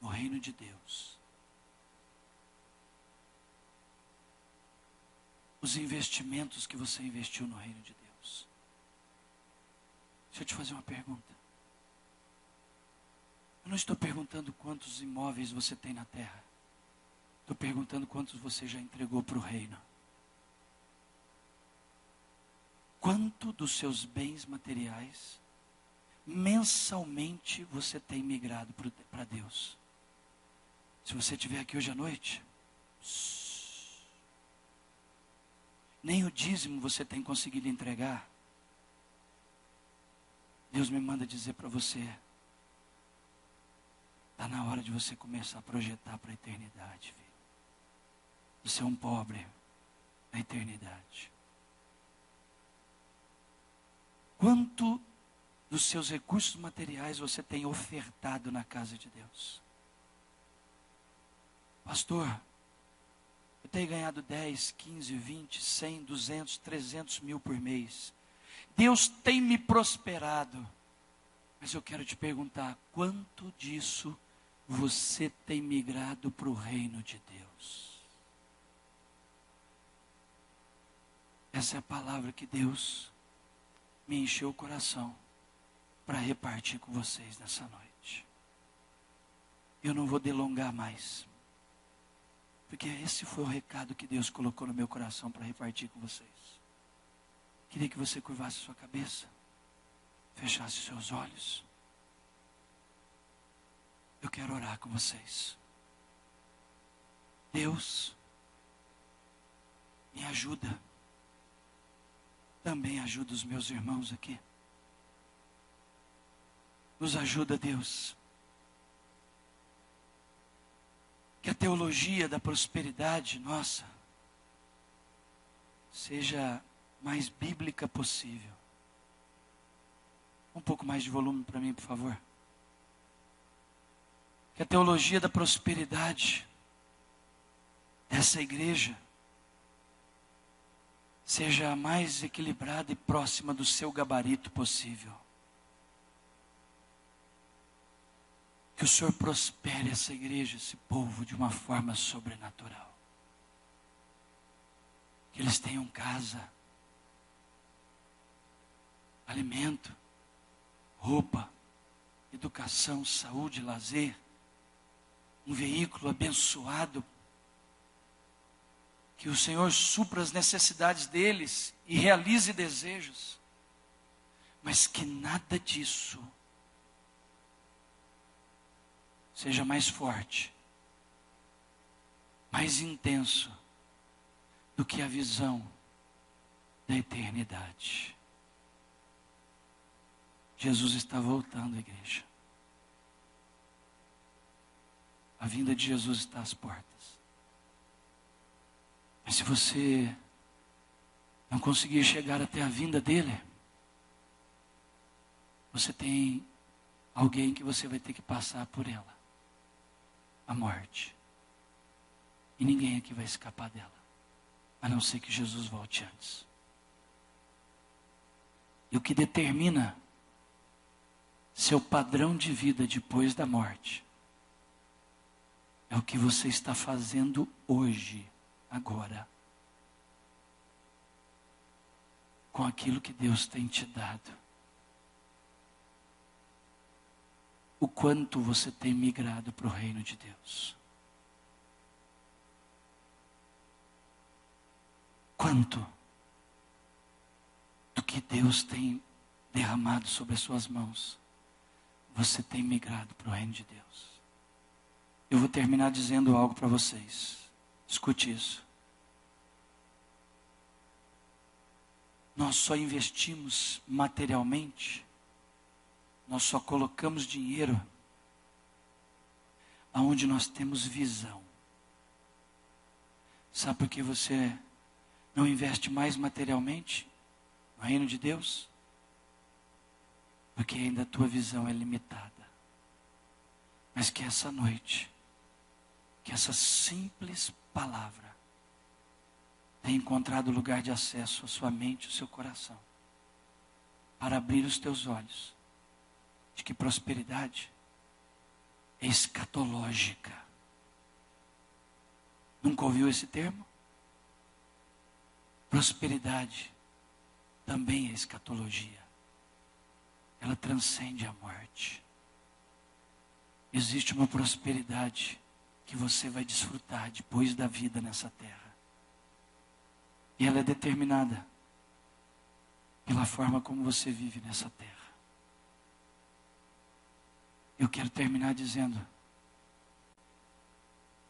no reino de Deus. Os investimentos que você investiu no reino de Deus. Deixa eu te fazer uma pergunta. Eu não estou perguntando quantos imóveis você tem na terra. Estou perguntando quantos você já entregou para o reino. Quanto dos seus bens materiais, mensalmente, você tem migrado para Deus? Se você estiver aqui hoje à noite, nem o dízimo você tem conseguido entregar. Deus me manda dizer para você: está na hora de você começar a projetar para a eternidade, filho. Você é um pobre na eternidade. Quanto dos seus recursos materiais você tem ofertado na casa de Deus? Pastor, Eu tenho ganhado 10, 15, 20, 100, 200, 300 mil por mês. Deus tem me prosperado. Mas eu quero te perguntar, quanto disso você tem migrado para o reino de Deus? Essa é a palavra que Deus me encheu o coração para repartir com vocês nessa noite. Eu não vou delongar mais, porque esse foi o recado que Deus colocou no meu coração para repartir com vocês. Queria que você curvasse sua cabeça, fechasse seus olhos. Eu quero orar com vocês. Deus, me ajuda. Também ajuda os meus irmãos aqui. Nos ajuda, Deus. Que a teologia da prosperidade nossa seja mais bíblica possível. Um pouco mais de volume para mim, por favor. Que a teologia da prosperidade dessa igreja seja a mais equilibrada e próxima do seu gabarito possível. Que o Senhor prospere essa igreja, esse povo, de uma forma sobrenatural. Que eles tenham casa, alimento, roupa, educação, saúde, lazer, um veículo abençoado. Que o Senhor supra as necessidades deles e realize desejos. Mas que nada disso seja mais forte, mais intenso do que a visão da eternidade. Jesus está voltando, igreja. A vinda de Jesus está às portas. Mas se você não conseguir chegar até a vinda dele, você tem alguém que você vai ter que passar por ela. A morte. E ninguém aqui vai escapar dela, a não ser que Jesus volte antes. E o que determina seu padrão de vida depois da morte é o que você está fazendo hoje, agora, com aquilo que Deus tem te dado. O quanto você tem migrado para o reino de Deus. Quanto do que Deus tem derramado sobre as suas mãos, você tem migrado para o reino de Deus. Eu vou terminar dizendo algo para vocês. Escute isso. Nós só investimos materialmente, nós só colocamos dinheiro aonde nós temos visão. Sabe por que você não investe mais materialmente no reino de Deus? Porque ainda a tua visão é limitada. Mas que essa noite, que essa simples palavra tenha encontrado lugar de acesso à sua mente, ao seu coração, para abrir os teus olhos de que prosperidade é escatológica. Nunca ouviu esse termo? Prosperidade também é escatologia. Ela transcende a morte. Existe uma prosperidade que você vai desfrutar depois da vida nessa terra. E ela é determinada pela forma como você vive nessa terra. Eu quero terminar dizendo,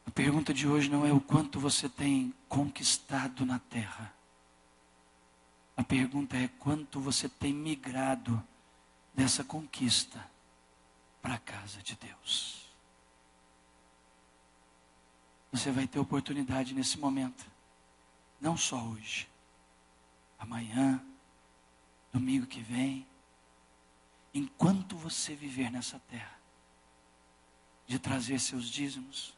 a pergunta de hoje não é o quanto você tem conquistado na terra. A pergunta é quanto você tem migrado dessa conquista para a casa de Deus. Você vai ter oportunidade nesse momento, não só hoje, amanhã, domingo que vem, enquanto você viver nessa terra, de trazer seus dízimos,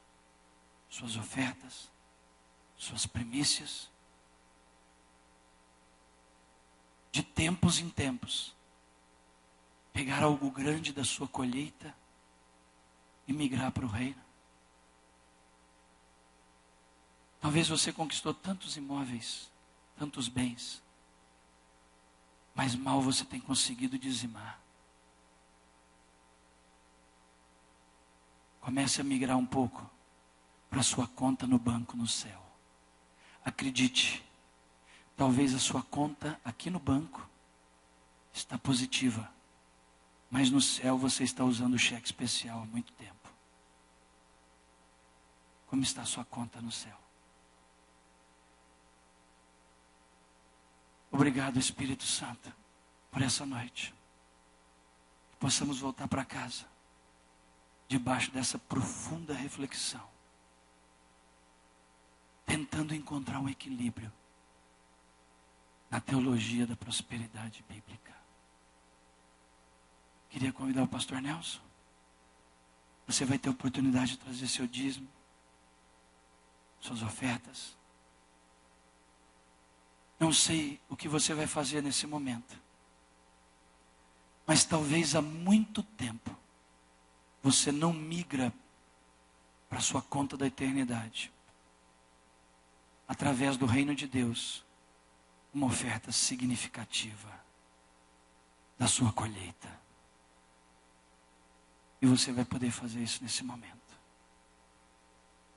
suas ofertas, suas primícias, de tempos em tempos, pegar algo grande da sua colheita e migrar para o reino. Talvez você conquistou tantos imóveis, tantos bens, mas mal você tem conseguido dizimar. Comece a migrar um pouco para a sua conta no banco no céu. Acredite, talvez a sua conta aqui no banco está positiva, mas no céu você está usando o cheque especial há muito tempo. Como está a sua conta no céu? Obrigado, Espírito Santo, por essa noite. Que possamos voltar para casa, debaixo dessa profunda reflexão, tentando encontrar um equilíbrio na teologia da prosperidade bíblica. Queria convidar o pastor Nelson. Você vai ter a oportunidade de trazer seu dízimo, suas ofertas. Não sei o que você vai fazer nesse momento, mas talvez há muito tempo você não migra para a sua conta da eternidade, através do reino de Deus, uma oferta significativa da sua colheita. E você vai poder fazer isso nesse momento.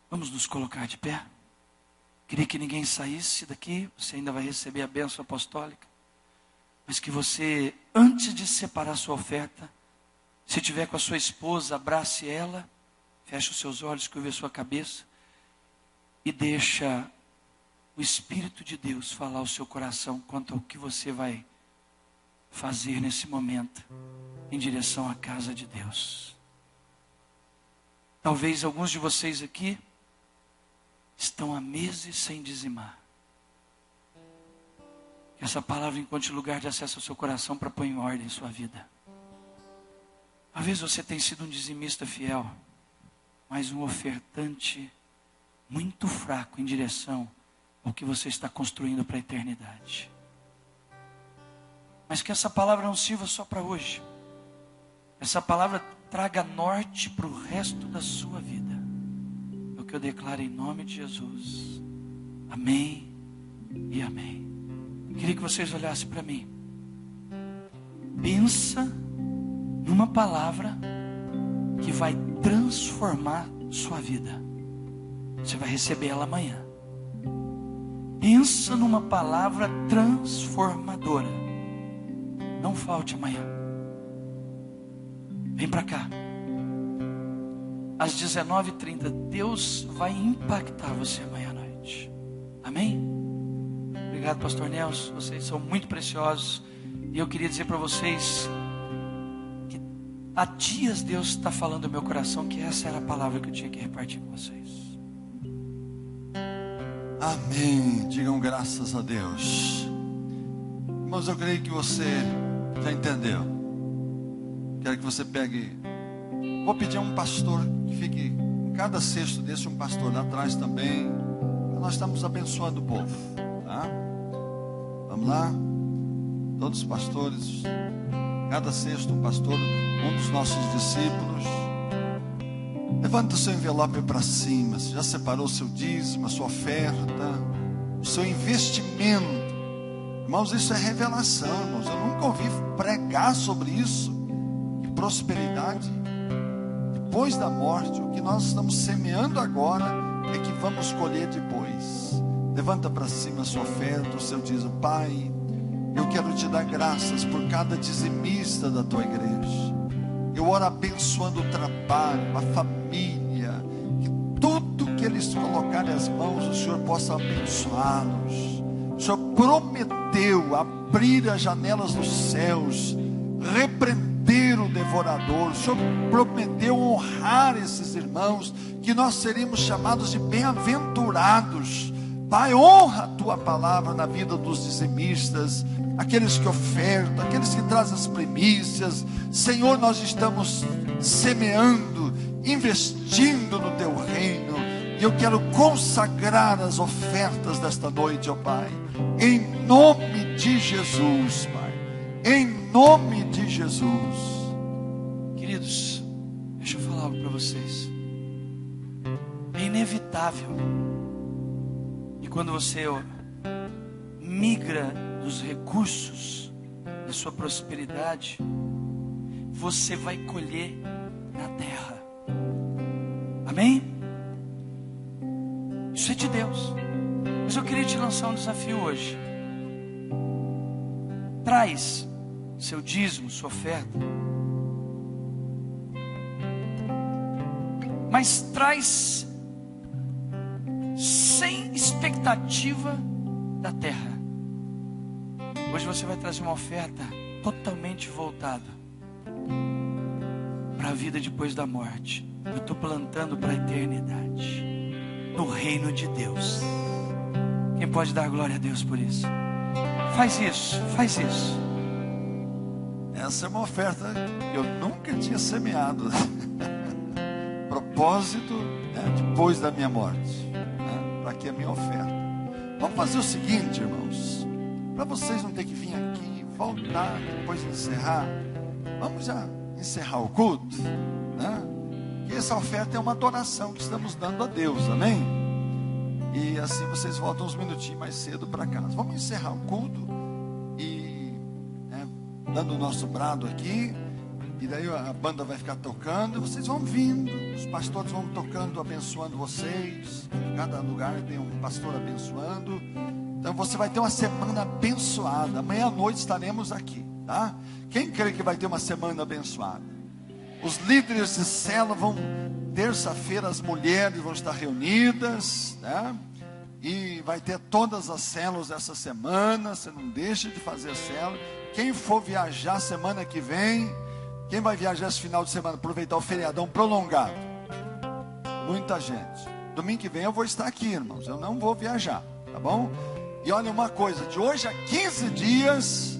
Vamos nos colocar de pé. Queria que ninguém saísse daqui, você ainda vai receber a bênção apostólica, mas que você, antes de separar sua oferta, se tiver com a sua esposa, abrace ela, feche os seus olhos, curve a sua cabeça e deixa o Espírito de Deus falar ao seu coração quanto ao que você vai fazer nesse momento em direção à casa de Deus. Talvez alguns de vocês aqui estão há meses sem dizimar. Que essa palavra encontre lugar de acesso ao seu coração para pôr em ordem sua vida. Talvez você tenha sido um dizimista fiel, mas um ofertante muito fraco em direção ao que você está construindo para a eternidade. Mas que essa palavra não sirva só para hoje. Essa palavra traga norte para o resto da sua vida. É o que eu declaro em nome de Jesus. Amém e amém. Eu queria que vocês olhassem para mim. Pensa numa palavra que vai transformar sua vida. Você vai receber ela amanhã. Pensa numa palavra transformadora. Não falte amanhã. Vem para cá. Às 19h30, Deus vai impactar você amanhã à noite. Amém? Obrigado, pastor Nelson. Vocês são muito preciosos. E eu queria dizer para vocês que há dias Deus está falando no meu coração que essa era a palavra que eu tinha que repartir com vocês. Amém. Digam graças a Deus. Irmãos, eu creio que você já entendeu. Quero que você pegue. Vou pedir a um pastor que fique em cada cesto desse, um pastor lá atrás também. Nós estamos abençoando o povo, tá? Vamos lá. Todos os pastores, cada cesto um pastor, um dos nossos discípulos. Levanta o seu envelope para cima. Você já separou o seu dízimo, a sua oferta, o seu investimento. Irmãos, isso é revelação, irmãos. Eu nunca ouvi pregar sobre isso. Que prosperidade depois da morte, o que nós estamos semeando agora é que vamos colher depois. Levanta para cima a sua oferta, o seu dízimo. Pai, eu quero te dar graças por cada dizimista da tua igreja. Eu oro abençoando o trabalho, a família, que tudo que eles colocarem as mãos, o Senhor possa abençoá-los. O Senhor prometeu abrir as janelas dos céus, repreender o devorador. O Senhor prometeu honrar esses irmãos, que nós seríamos chamados de bem-aventurados. Pai, honra a tua palavra na vida dos dizimistas, aqueles que ofertam, aqueles que trazem as primícias. Senhor, nós estamos semeando, investindo no teu reino. E eu quero consagrar as ofertas desta noite, ó Pai, em nome de Jesus, Pai, em nome de Jesus. Queridos, deixa eu falar algo para vocês. É inevitável. E quando você migra dos recursos da sua prosperidade, você vai colher na terra. Amém? Isso é de Deus. Mas eu queria te lançar um desafio hoje. Traz seu dízimo, sua oferta, mas traz sem expectativa da terra. Hoje você vai trazer uma oferta totalmente voltada para a vida depois da morte. Eu estou plantando para a eternidade, no reino de Deus. Quem pode dar glória a Deus por isso? Faz isso, faz isso. Essa é uma oferta que eu nunca tinha semeado. Propósito, né, depois da minha morte, né, para que a minha oferta. Vamos fazer o seguinte, irmãos, para vocês não ter que vir aqui, voltar, depois encerrar. Vamos já encerrar o culto, né? Que essa oferta é uma adoração que estamos dando a Deus, amém? E assim vocês voltam uns minutinhos mais cedo para casa. Vamos encerrar o culto e, né, dando o nosso brado aqui. E daí a banda vai ficar tocando, vocês vão vindo, os pastores vão tocando, abençoando vocês. Cada lugar tem um pastor abençoando. Então você vai ter uma semana abençoada. Amanhã à noite estaremos aqui, tá? Quem crê que vai ter uma semana abençoada? Os líderes de célula vão, terça-feira as mulheres vão estar reunidas, né? E vai ter todas as células essa semana. Você não deixa de fazer a célula. Quem for viajar semana que vem, quem vai viajar esse final de semana, aproveitar o feriadão prolongado? Muita gente. Domingo que vem eu vou estar aqui, irmãos. Eu não vou viajar, tá bom? E olha uma coisa, de hoje a 15 dias,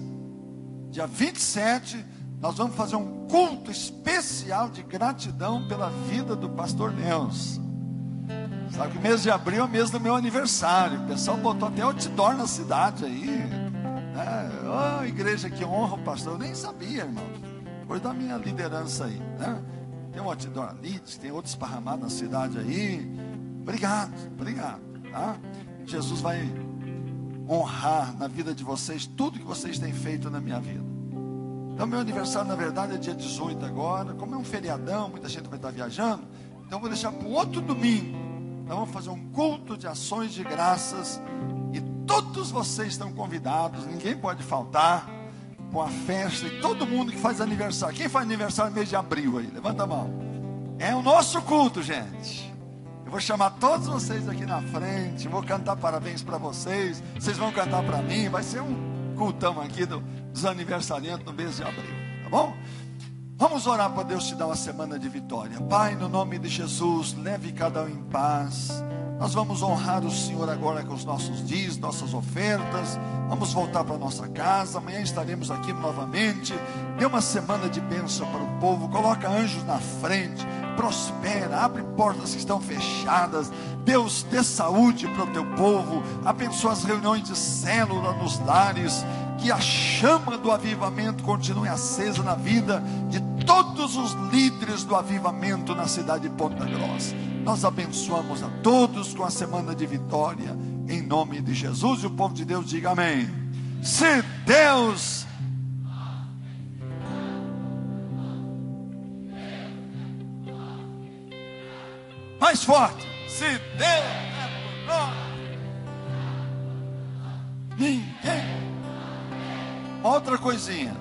dia 27, nós vamos fazer um culto especial de gratidão pela vida do pastor Nelson. Sabe que o mês de abril é o mês do meu aniversário. O pessoal botou até outdoor na cidade aí. Oh, igreja que honra o pastor. Eu nem sabia, irmãos. Depois da minha liderança aí, né? Tem um outdoor ali, tem outro esparramado na cidade aí. Obrigado, tá? Jesus vai honrar na vida de vocês tudo que vocês têm feito na minha vida. Então meu aniversário na verdade é dia 18 agora. Como é um feriadão, muita gente vai estar viajando, então eu vou deixar para um outro domingo. Então vamos fazer um culto de ações de graças. E todos vocês estão convidados, ninguém pode faltar. Com a festa e todo mundo que faz aniversário. Quem faz aniversário no mês de abril aí? Levanta a mão. É o nosso culto, gente. Eu vou chamar todos vocês aqui na frente. Vou cantar parabéns para vocês. Vocês vão cantar para mim. Vai ser um cultão aqui dos aniversariantes no mês de abril. Tá bom? Vamos orar para Deus te dar uma semana de vitória. Pai, no nome de Jesus, leve cada um em paz. Nós vamos honrar o Senhor agora com os nossos dias, nossas ofertas. Vamos voltar para a nossa casa. Amanhã estaremos aqui novamente. Dê uma semana de bênção para o povo. Coloca anjos na frente. Prospera, abre portas que estão fechadas. Deus, dê saúde para o teu povo. Abençoa as reuniões de célula nos lares. Que a chama do avivamento continue acesa na vida de todos os líderes do avivamento na cidade de Ponta Grossa. Nós abençoamos a todos com a semana de vitória, em nome de Jesus. E o povo de Deus diga amém. Se Deus... Mais forte. Se Deus é por nós, ninguém. Outra coisinha.